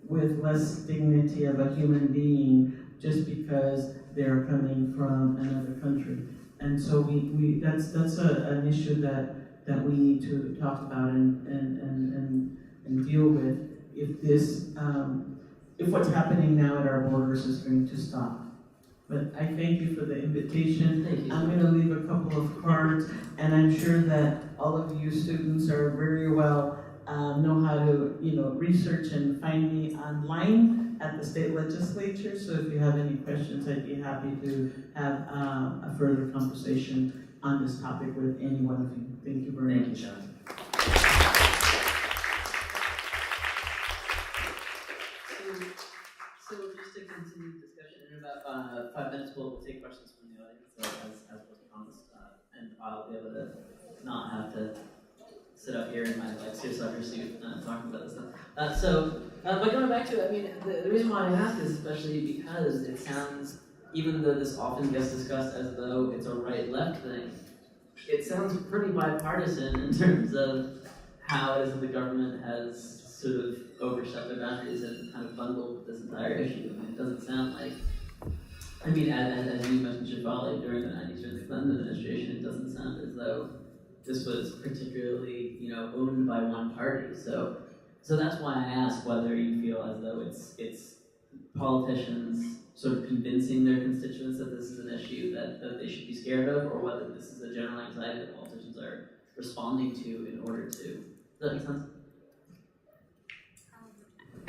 with less dignity of a human being just because they're coming from another country. And so that's an issue that we need to talk about and deal with if what's happening now at our borders is going to stop. But I thank you for the invitation. Thank you. I'm going to leave a couple of cards, and I'm sure that all of you students are very well know how to research and find me online at the state legislature. So if you have any questions, I'd be happy to have a further conversation on this topic with any one of you. Thank you very much. John. So just to continue the discussion, in about 5 minutes we'll take questions from the audience, as was promised, and I'll be able to not have to sit up here in my seersucker suit talking about this stuff. But going back to it, I mean, the reason why I ask is especially because it sounds, even though this often gets discussed as though it's a right-left thing, it sounds pretty bipartisan in terms of how it is that the government has sort of overstepped their boundaries and kind of bundled this entire issue. I mean, it doesn't sound like, I mean, as you mentioned, Shefali, during the 90s, during the Clinton administration, it doesn't sound as though this was particularly, owned by one party. So that's why I ask whether you feel as though it's politicians sort of convincing their constituents that this is an issue that they should be scared of, or whether this is a general anxiety that politicians are responding to in order to. Does that make sense?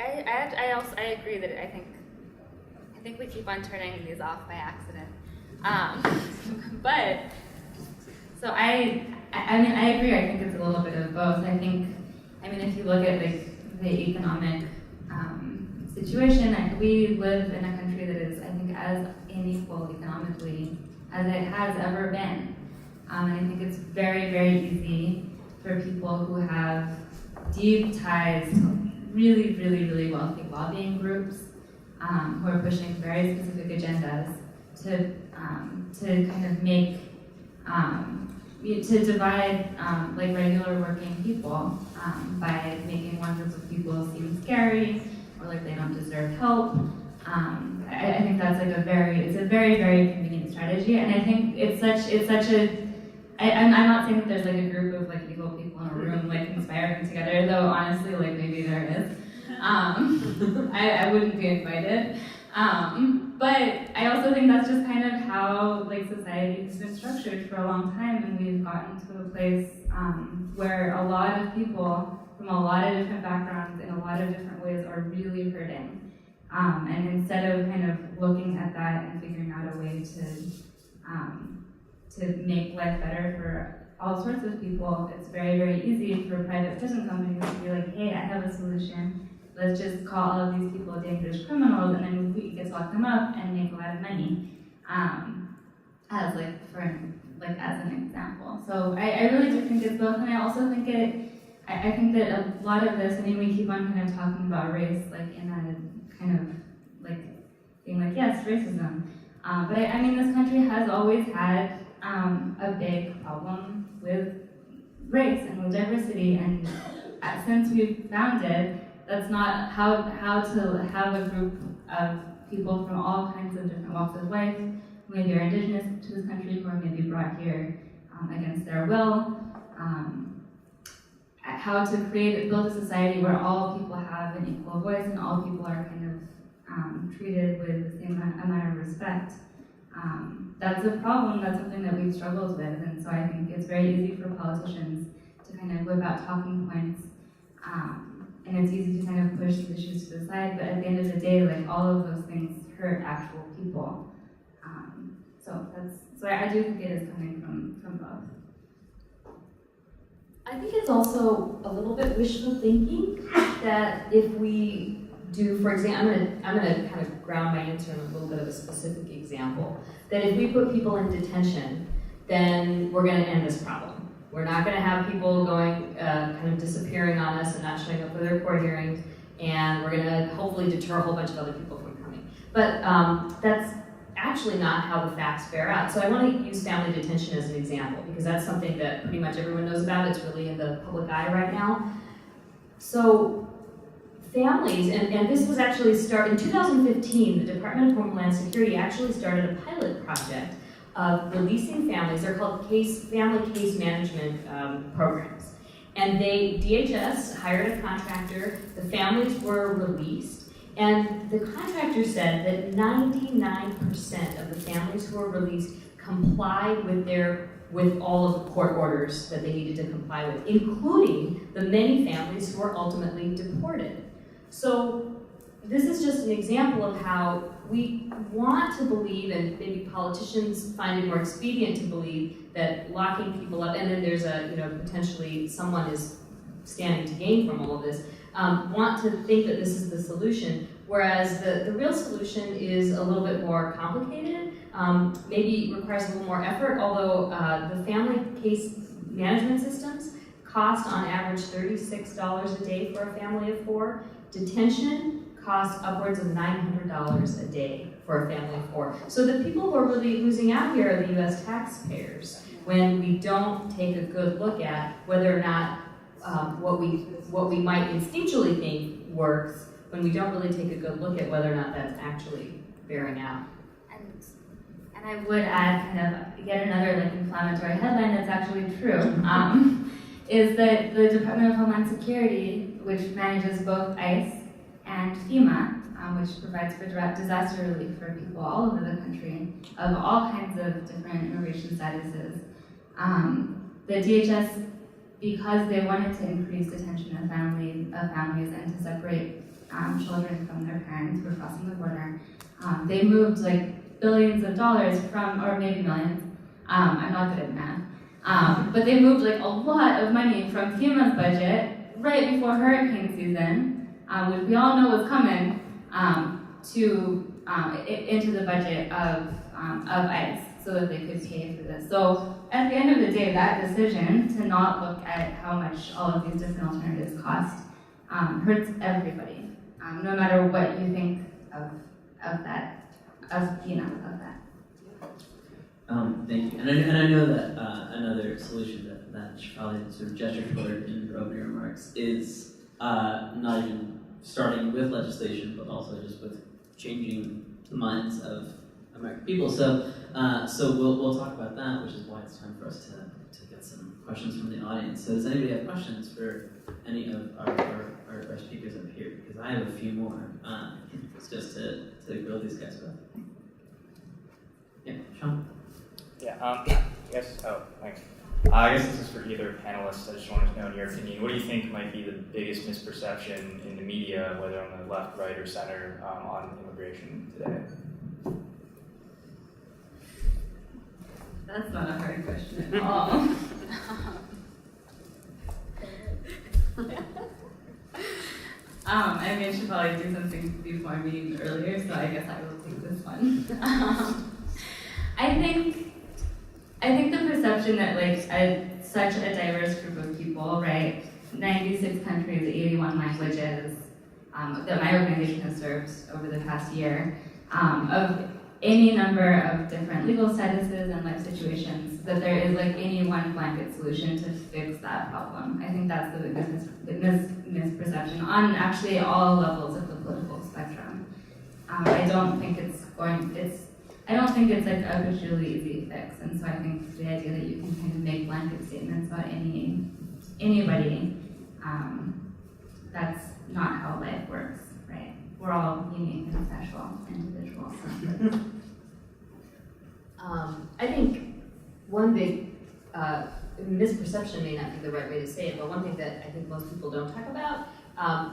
I agree that I think we keep on turning these off by accident. But so I mean I agree. I think it's a little bit of both. I mean if you look at the economic situation, we live in a country that is, I think, as unequal economically as it has ever been. And I think it's very, very easy for people who have deep ties to really, really, really wealthy lobbying groups who are pushing very specific agendas to kind of make, to divide regular working people by making one group of people seem scary or like they don't deserve help. I think that's it's a very, very convenient strategy, and I think it's such a. I'm not saying that there's a group of evil people in a room conspiring together, though honestly maybe there is. I wouldn't be invited. But I also think that's just kind of how society has been structured for a long time, and we've gotten to a place where a lot of people from a lot of different backgrounds in a lot of different ways are really hurting. And instead of kind of looking at that and figuring out a way to make life better for all sorts of people, it's very, very easy for private prison companies to be like, hey, I have a solution. Let's just call all of these people dangerous criminals, and then we get to lock them up and make a lot of money. As an example. So I really do think it's both, and I also think I think that a lot of this, we keep on kind of talking about race in a kind of being yes, racism. But this country has always had a big problem with race and with diversity, and since we've founded, that's not how to have a group of people from all kinds of different walks of life, who maybe are indigenous to this country, who are maybe brought here against their will, how to build a society where all people have an equal voice and all people are kind of treated with the same amount of respect. That's a problem, that's something that we've struggled with, and so I think it's very easy for politicians to kind of whip out talking points, and it's easy to kind of push these issues to the side, but at the end of the day, all of those things hurt actual people. So I do think it is coming from both. I think it's also a little bit wishful thinking that if we do, for example, I'm gonna kind of ground my answer in a little bit of a specific example, that if we put people in detention, then we're gonna end this problem. We're not gonna have people going, kind of disappearing on us and not showing up for their court hearings, and we're gonna hopefully deter a whole bunch of other people from coming. But that's actually not how the facts bear out. So I want to use family detention as an example, because that's something that pretty much everyone knows about. It's really in the public eye right now. So families, and this was actually in 2015, the Department of Homeland Security actually started a pilot project of releasing families. They're called family case management programs. And DHS hired a contractor, the families were released, and the contractor said that 99% of the families who were released complied with all of the court orders that they needed to comply with, including the many families who were ultimately deported. So this is just an example of how we want to believe, and maybe politicians find it more expedient to believe, that locking people up, and then there's potentially someone is standing to gain from all of this, want to think that this is the solution, whereas the real solution is a little bit more complicated, maybe requires a little more effort, although the family case management systems cost on average $36 a day for a family of 4. Detention costs upwards of $900 a day for a family of 4. So the people who are really losing out here are the US taxpayers when we don't take a good look at whether or not what we might instinctually think works, when we don't really take a good look at whether or not that's actually bearing out. And I would add kind of yet another inflammatory headline that's actually true, is that the Department of Homeland Security, which manages both ICE and FEMA, which provides for direct disaster relief for people all over the country of all kinds of different immigration statuses. The DHS, because they wanted to increase detention of families and to separate children from their parents who were crossing the border, they moved billions of dollars from, or maybe millions, I'm not good at math, but they moved a lot of money from FEMA's budget right before hurricane season, which we all know was coming, into the budget of ICE so that they could pay for this. So at the end of the day, that decision to not look at how much all of these different alternatives cost hurts everybody, no matter what you think of that, of that. Thank you. And I know that another solution that she probably sort of gestured toward in her opening remarks is not even starting with legislation, but also just with changing the minds of American people. So we'll talk about that, which is why it's time for us to get some questions from the audience. So does anybody have questions for any of our speakers up here? Because I have a few more. It's just to grill these guys with. Yeah, Sean? Yeah, yes, thanks. I guess this is for either panelists. I just wanted to know, in your opinion, what do you think might be the biggest misperception in the media, whether on the left, right, or center, on immigration today? That's not a hard question at all. I should probably do something before meeting earlier, so I guess I will take this one. I think the perception that such a diverse group of people, right, 96 countries, 81 languages, that my organization has served over the past year, of any number of different legal statuses and life situations, that there is any one blanket solution to fix that problem. I think that's the biggest misperception on actually all levels of the political spectrum. I don't think it's a particularly easy fix, and so I think the idea that you can kind of make blanket statements about anybody, that's not how life works, right? We're all unique and special individuals. I think one big misperception may not be the right way to say it, but one thing that I think most people don't talk about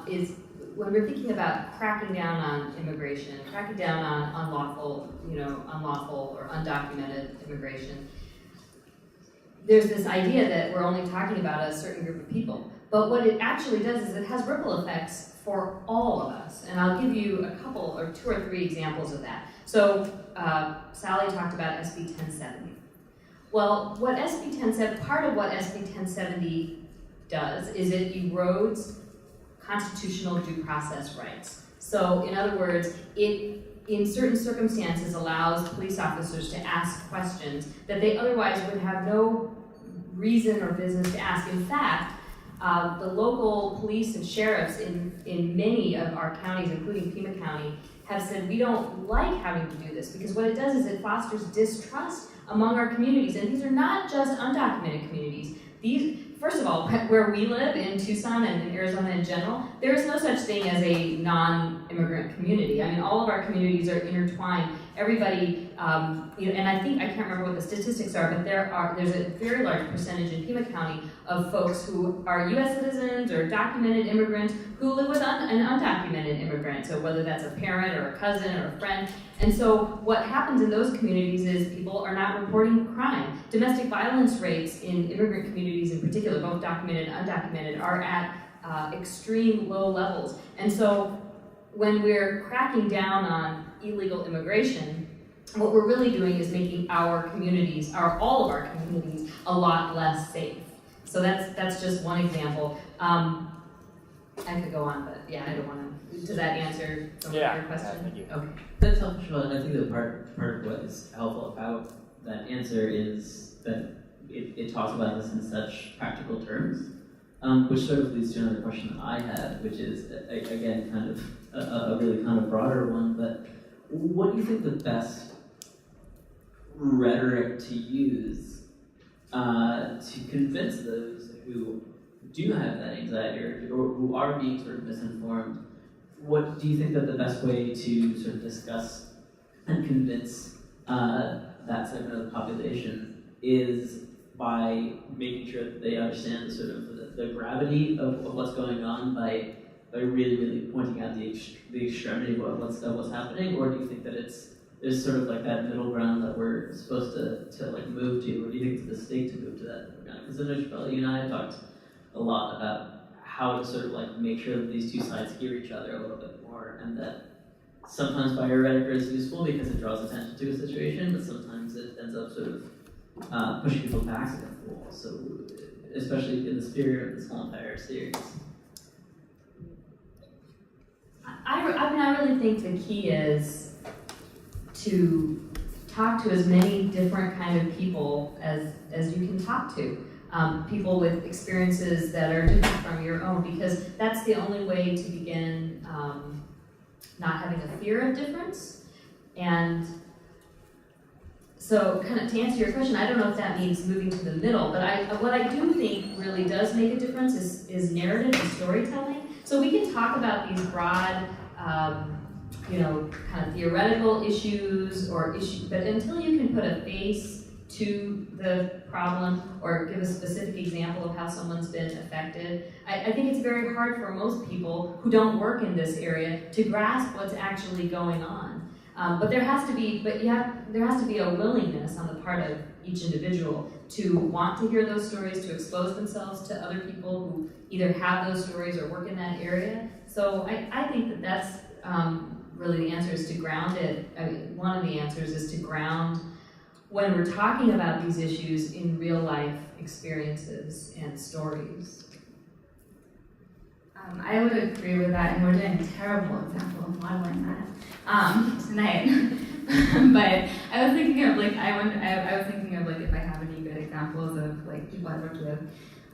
is when we're thinking about cracking down on immigration, cracking down on unlawful or undocumented immigration, there's this idea that we're only talking about a certain group of people. But what it actually does is it has ripple effects for all of us. And I'll give you a couple or 2 or 3 examples of that. So Sally talked about SB 1070. Well, part of what SB 1070 does is it erodes constitutional due process rights. So in other words, it in certain circumstances allows police officers to ask questions that they otherwise would have no reason or business to ask. In fact, The local police and sheriffs in many of our counties, including Pima County, have said we don't like having to do this because what it does is it fosters distrust among our communities. And these are not just undocumented communities. First of all, where we live in Tucson and in Arizona in general, there is no such thing as a non-immigrant community. I mean, all of our communities are intertwined. Everybody, and I can't remember what the statistics are, but there's a very large percentage in Pima County of folks who are U.S. citizens or documented immigrants who live with an undocumented immigrant. So whether that's a parent or a cousin or a friend. And so what happens in those communities is people are not reporting crime. Domestic violence rates in immigrant communities in particular, both documented and undocumented, are at extreme low levels. And so when we're cracking down on illegal immigration, what we're really doing is making our communities, all of our communities, a lot less safe. So that's just one example. I could go on, but yeah, I don't want to. Does that answer some of your question? Yeah, thank you. Okay. That's helpful, and I think that part of what is helpful about that answer is that it talks about this in such practical terms, which sort of leads to another question that I had, which is, again, kind of a really kind of broader one, but what do you think the best rhetoric to use to convince those who do have that anxiety or who are being sort of misinformed? What do you think that the best way to sort of discuss and convince that segment of the population is by making sure that they understand the sort of the gravity of what's going on by really, really pointing out the extremity of what's happening, or do you think that there's sort of like that middle ground that we're supposed to like move to, or do you think it's the state to move to that middle ground? Because I know, Chappelle, you and I have talked a lot about how to sort of like make sure that these two sides hear each other a little bit more, and that sometimes fire rhetoric is useful because it draws attention to a situation, but sometimes it ends up sort of pushing people back against the wall. So, especially in the spirit of this whole entire series. I really think the key is to talk to as many different kind of people as you can talk to. People with experiences that are different from your own, because that's the only way to begin not having a fear of difference. And so, kind of to answer your question, I don't know if that means moving to the middle, but what I do think really does make a difference is narrative and storytelling. So we can talk about these broad, kind of theoretical issues but until you can put a face to the problem or give a specific example of how someone's been affected, I think it's very hard for most people who don't work in this area to grasp what's actually going on. But there has to be a willingness on the part of each individual to want to hear those stories, to expose themselves to other people who either have those stories or work in that area. So I think that's really the answer, is to ground it. One of the answers is to ground when we're talking about these issues in real life experiences and stories. I would agree with that, and we're doing a terrible example of modeling that tonight. But I was thinking of if I have any good examples of like people I've worked with,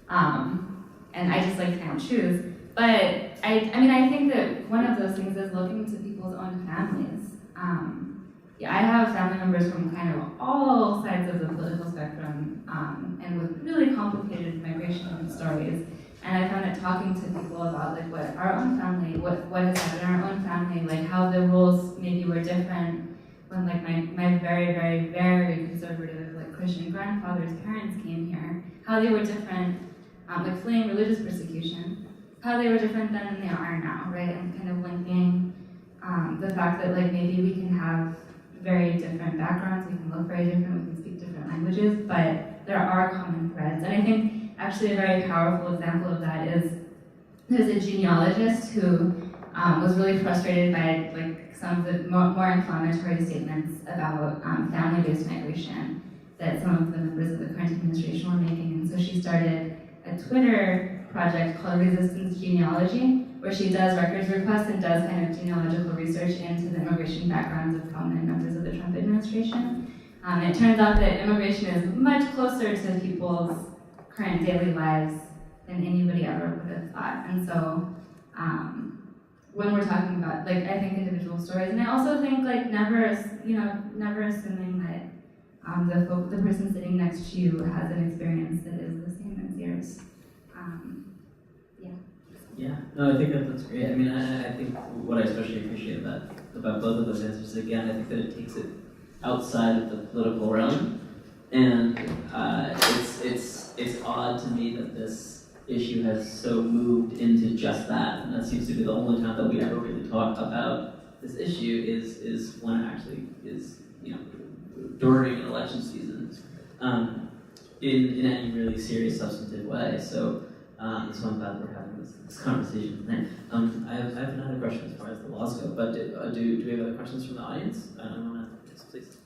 and I just like can't choose. But I think that one of those things is looking to people's own families. I have family members from kind of all sides of the political spectrum, and with really complicated migration stories. And I found that talking to people about like what our own family, what has happened in our own family, like how the rules maybe were different when like my very, very, very conservative like Christian grandfather's parents came here, how they were different, like fleeing religious persecution, how they were different then than they are now, right? And kind of linking the fact that like maybe we can have very different backgrounds, we can look very different, we can speak different languages, but there are common threads. And I think actually a very powerful example of that is there's a genealogist who was really frustrated by like some of the more inflammatory statements about family-based migration that some of the members of the current administration were making. And so she started a Twitter project called Resistance Genealogy, where she does records requests and does kind of genealogical research into the immigration backgrounds of prominent members of the Trump administration. It turns out that immigration is much closer to people's current daily lives than anybody ever would have thought. And so when we're talking about, like, I think individual stories, and I also think, like, never assuming that the person sitting next to you has an experience that is the same as yours. Yeah, no, I think that's great. I mean, I think what I especially appreciate about both of those answers, again, I think that it takes it outside of the political realm, and it's odd to me that this issue has so moved into just that, and that seems to be the only time that we ever really talk about this issue is when it actually is, during an election season, in any really serious, substantive way. So I'm glad we're having this conversation tonight. I have another question as far as the laws go, but do we have other questions from the audience? I don't want to, yes, please.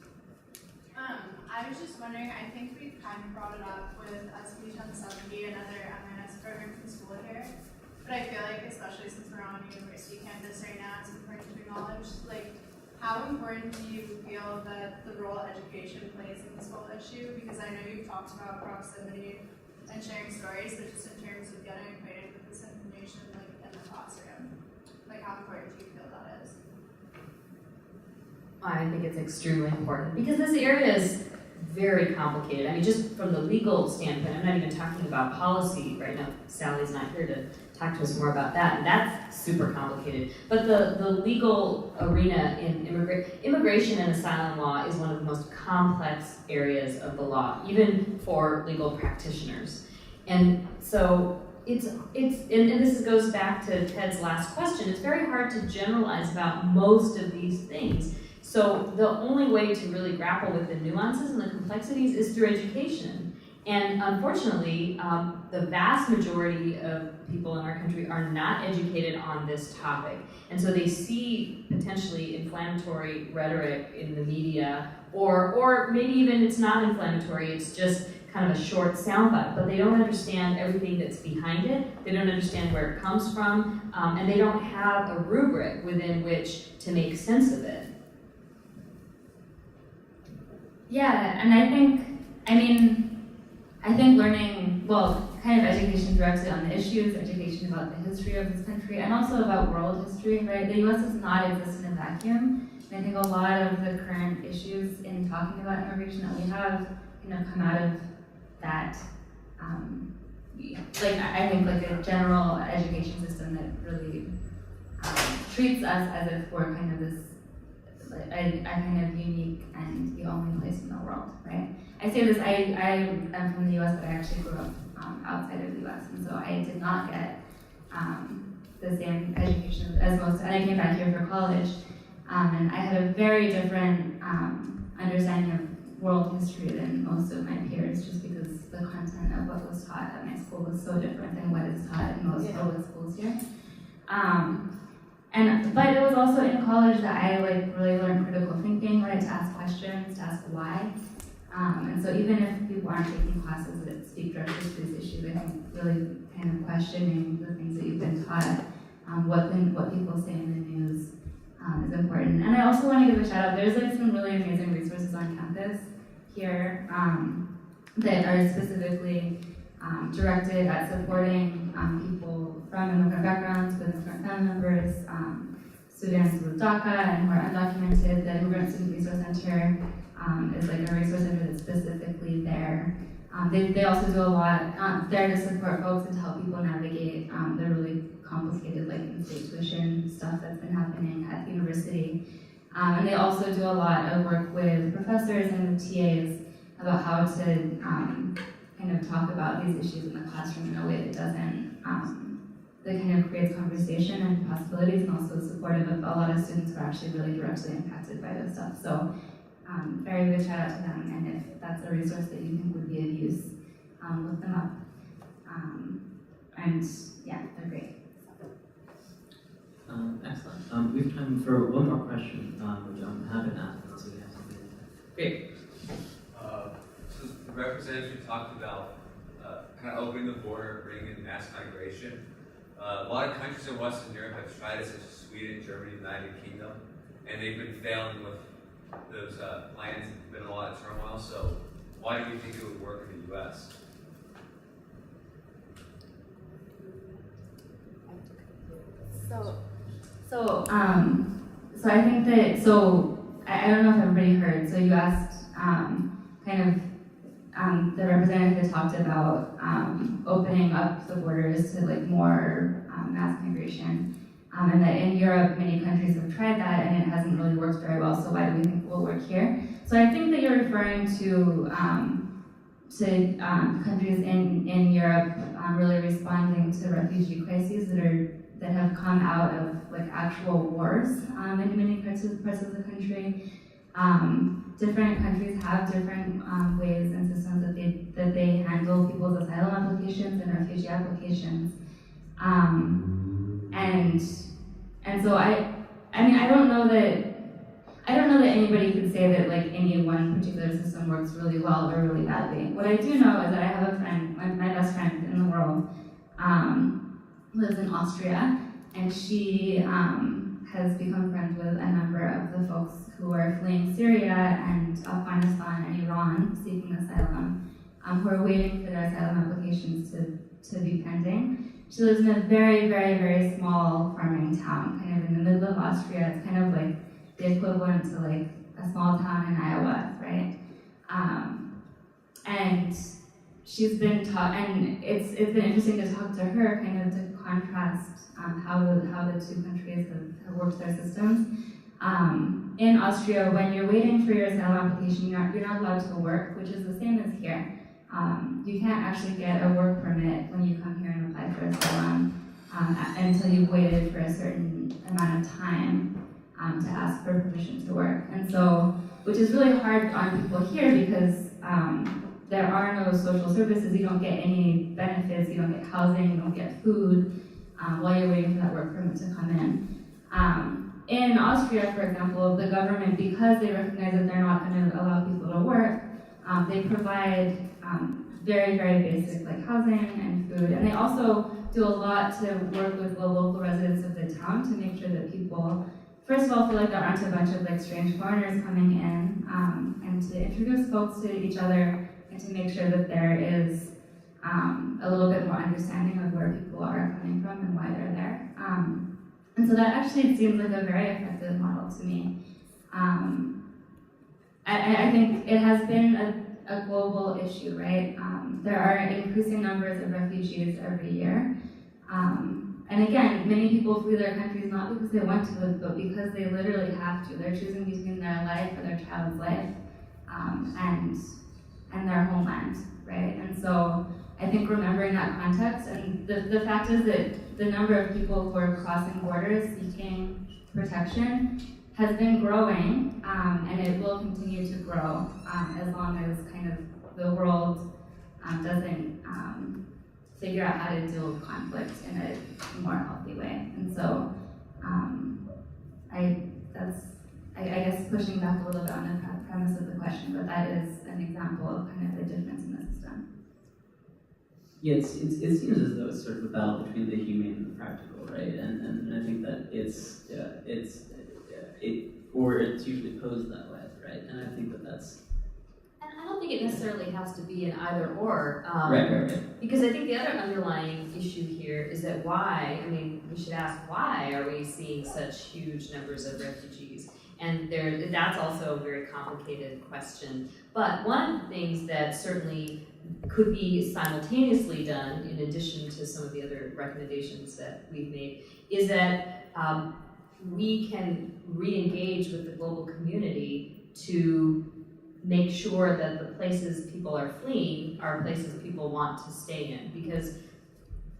I was just wondering, I think we've kind of brought it up with SB 1070 and other MNS programs in school here, but I feel like, especially since we're on a university campus right now, it's important to acknowledge, like, how important do you feel that the role education plays in this whole issue? Because I know you've talked about proximity and sharing stories, but just in terms of getting acquainted with this information, like, in the classroom, like, how important do you feel that is? I think it's extremely important because this area is very complicated. I mean, just from the legal standpoint, I'm not even talking about policy right now. Sally's not here to talk to us more about that, and that's super complicated. But the legal arena in immigration and asylum law is one of the most complex areas of the law, even for legal practitioners. And so and this goes back to Ted's last question, it's very hard to generalize about most of these things. So the only way to really grapple with the nuances and the complexities is through education. And unfortunately, the vast majority of people in our country are not educated on this topic. And so they see potentially inflammatory rhetoric in the media, or maybe even it's not inflammatory, it's just kind of a short soundbite, but they don't understand everything that's behind it, they don't understand where it comes from, and they don't have a rubric within which to make sense of it. Yeah, and I think learning, kind of education directly on the issues, education about the history of this country, and also about world history, right? The U.S. does not exist in a vacuum. And I think a lot of the current issues in talking about immigration that we have, come out of that, I think like a general education system that really treats us as if we're kind of this, a kind of unique and the only place in the world, right? I say this, I am from the U.S., but I actually grew up outside of the U.S., and so I did not get the same education as most, and I came back here for college, and I had a very different understanding of world history than most of my peers, just because the content of what was taught at my school was so different than what is taught in most public schools here. But it was also in college that I really learned critical thinking, right? To ask questions, to ask why. And so even if people aren't taking classes that speak directly to these issues, I think really kind of questioning the things that you've been taught, what people say in the news is important. And I also want to give a shout out, there's some really amazing resources on campus here that are specifically directed at supporting people from immigrant backgrounds, with immigrant family members, students with DACA and who are undocumented. The Immigrant Student Resource Center is a resource center that's specifically there. They also do a lot there to support folks and to help people navigate the really complicated in-state tuition stuff that's been happening at the university. And they also do a lot of work with professors and with TAs about how to kind of talk about these issues in the classroom in a way that doesn't, that kind of creates conversation and possibilities, and also supportive of a lot of students who are actually really directly impacted by this stuff. So very good shout out to them, and if that's a resource that you think would be of use, look them up. And yeah, they're great. Excellent. We have time for one more question, which I'm happy to ask, so we have something. Great. So the representative talked about kind of opening the border, bringing in mass migration. A lot of countries in Western Europe have tried it, such as Sweden, Germany, United Kingdom, and they've been failing with those plans. There's been a lot of turmoil. So why do you think it would work in the U.S.? So I think that, I don't know if everybody heard, so you asked, the representative had talked about, opening up the borders to like more, mass migration. And that in Europe, many countries have tried that and it hasn't really worked very well, so why do we think it will work here? So I think that you're referring to countries in Europe really responding to refugee crises that have come out of like actual wars in many parts of the country. Different countries have different ways and systems that they handle people's asylum applications and refugee applications. And so I don't know that anybody could say that like any one particular system works really well or really badly. What I do know is that I have a friend, my best friend in the world, lives in Austria, and she has become friends with a number of the folks who are fleeing Syria and Afghanistan and Iran seeking asylum, who are waiting for their asylum applications to be pending. She lives in a very, very, very small farming town, kind of in the middle of Austria. It's kind of like the equivalent to like a small town in Iowa, right? And she's been taught, and it's been interesting to talk to her, kind of to contrast how the two countries have worked their systems. In Austria, when you're waiting for your asylum application, you're not allowed to work, which is the same as here. You can't actually get a work permit when you come here and apply for asylum until you've waited for a certain amount of time to ask for permission to work. And so, which is really hard on people here because there are no social services, you don't get any benefits, you don't get housing, you don't get food while you're waiting for that work permit to come in. In Austria, for example, the government, because they recognize that they're not going to allow people to work, they provide very, very basic like housing and food, and they also do a lot to work with the local residents of the town to make sure that people, first of all, feel like there aren't a bunch of like strange foreigners coming in, and to introduce folks to each other and to make sure that there is a little bit more understanding of where people are coming from and why they're there. And so that actually seems like a very effective model to me. I think it has been a global issue, right? There are increasing numbers of refugees every year. And again, many people flee their countries not because they want to, but because they literally have to. They're choosing between their life or their child's life and their homeland, right? And so I think remembering that context, and the fact is that the number of people who are crossing borders seeking protection has been growing, and it will continue to grow as long as kind of the world doesn't figure out how to deal with conflict in a more healthy way. And so I guess pushing back a little bit on the premise of the question, but that is an example of kind of the difference in the system. Yeah, it seems as though it's sort of a battle between the humane and the practical, right? And I think that it's usually posed that way, right? And I think that's. And I don't think it necessarily has to be an either or. Right. Because I think the other underlying issue here is that we should ask why are we seeing such huge numbers of refugees? And that's also a very complicated question. But one of the things that certainly could be simultaneously done, in addition to some of the other recommendations that we've made, is that we can re-engage with the global community to make sure that the places people are fleeing are places people want to stay in. Because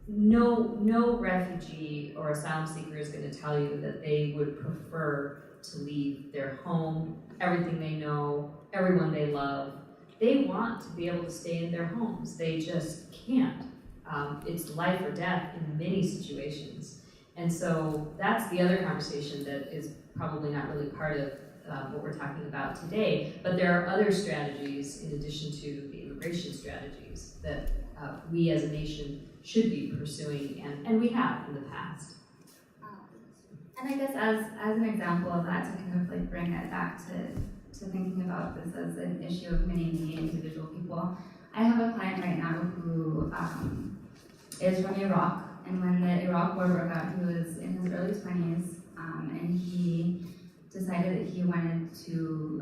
no refugee or asylum seeker is going to tell you that they would prefer to leave their home, everything they know, everyone they love. They want to be able to stay in their homes. They just can't. It's life or death in many situations. And so that's the other conversation that is probably not really part of what we're talking about today. But there are other strategies in addition to the immigration strategies that we as a nation should be pursuing, and we have in the past. And I guess as an example of that, to kind of like bring it back to thinking about this as an issue of many individual people, I have a client right now who is from Iraq, And when the Iraq War broke out, he was in his early 20s, and he decided that he wanted to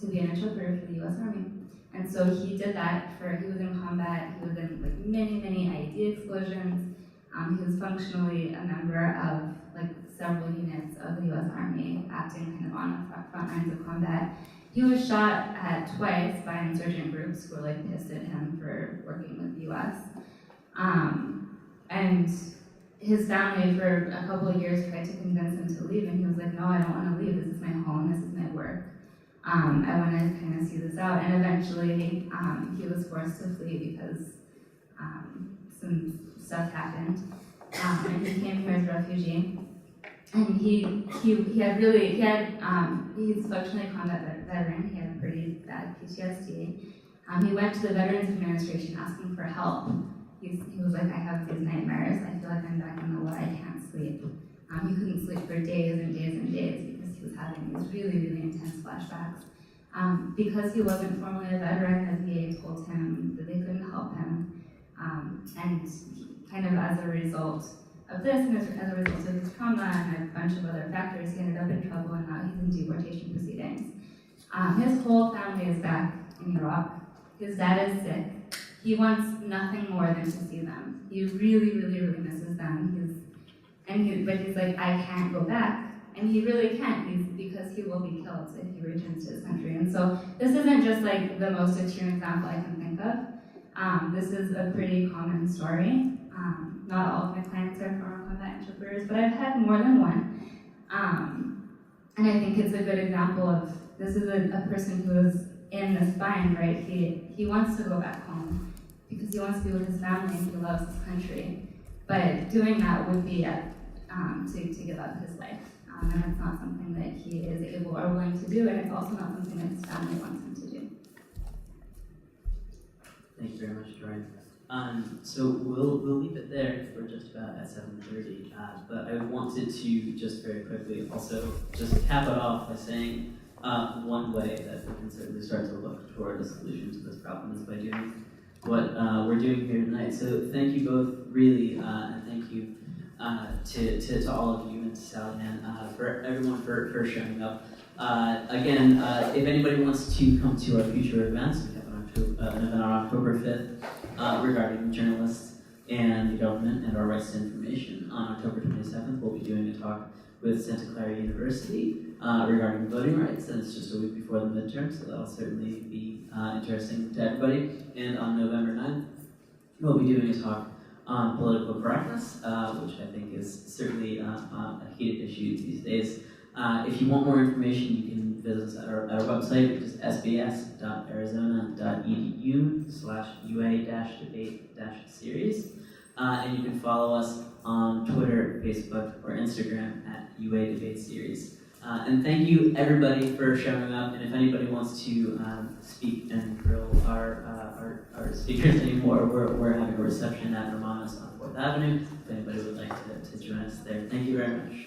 be an interpreter for the U.S. Army. And so he did that he was in combat, he was in like many ID explosions. He was functionally a member of like several units of the U.S. Army, acting kind of on the front lines of combat. He was shot at twice by insurgent groups who were like pissed at him for working with the U.S. And his family for a couple of years tried to convince him to leave, and he was like, no, I don't want to leave, this is my home, this is my work. I want to kind of see this out, and eventually he was forced to flee because some stuff happened, and he came here as a refugee. And he's functionally a combat veteran. He had pretty bad PTSD. He went to the Veterans Administration asking for help. He was like, I have these nightmares. I feel like I'm back in the war. I can't sleep. He couldn't sleep for days and days and days because he was having these really intense flashbacks. Because he wasn't formally a veteran, the VA told him that they couldn't help him. And kind of as a result of this, and as a result of his trauma and a bunch of other factors, he ended up in trouble, and now he's in deportation proceedings. His whole family is back in Iraq. His dad is sick. He wants nothing more than to see them. He really misses them. But he's like, I can't go back. And he really can't, because he will be killed if he returns to his country. And so this isn't just like the most extreme example I can think of. This is a pretty common story. Not all of my clients are former combat interpreters, but I've had more than one. And I think it's a good example of, this is a person who is in this bind, right? He wants to go back home because he wants to be with his family and he loves his country. But doing that would be to give up his life. And it's not something that he is able or willing to do, and it's also not something that his family wants him to do. Thank you very much, Dorian. So we'll leave it there. We're just about at 7:30. But I wanted to just very quickly also just cap it off by saying one way that we can certainly start to look toward a solution to this problem is by doing what we're doing here tonight. So thank you both, really, and thank you to all of you and to Sally Ann, for everyone for showing up. Again, if anybody wants to come to our future events, we have an event on October 5th regarding journalists and the government and our rights to information. On October 27th, we'll be doing a talk with Santa Clara University regarding voting rights, and it's just a week before the midterm, so that'll certainly be interesting to everybody. And on November 9th, we'll be doing a talk on political correctness, which I think is certainly a heated issue these days. If you want more information, you can visit us at our website, which is sbs.arizona.edu/UA-debate-series. And you can follow us on Twitter, Facebook, or Instagram at UA Debate Series. And thank you, everybody, for showing up. And if anybody wants to speak and grill our speakers anymore, we're having a reception at Romano's on 4th Avenue. If anybody would like to join us there, thank you very much.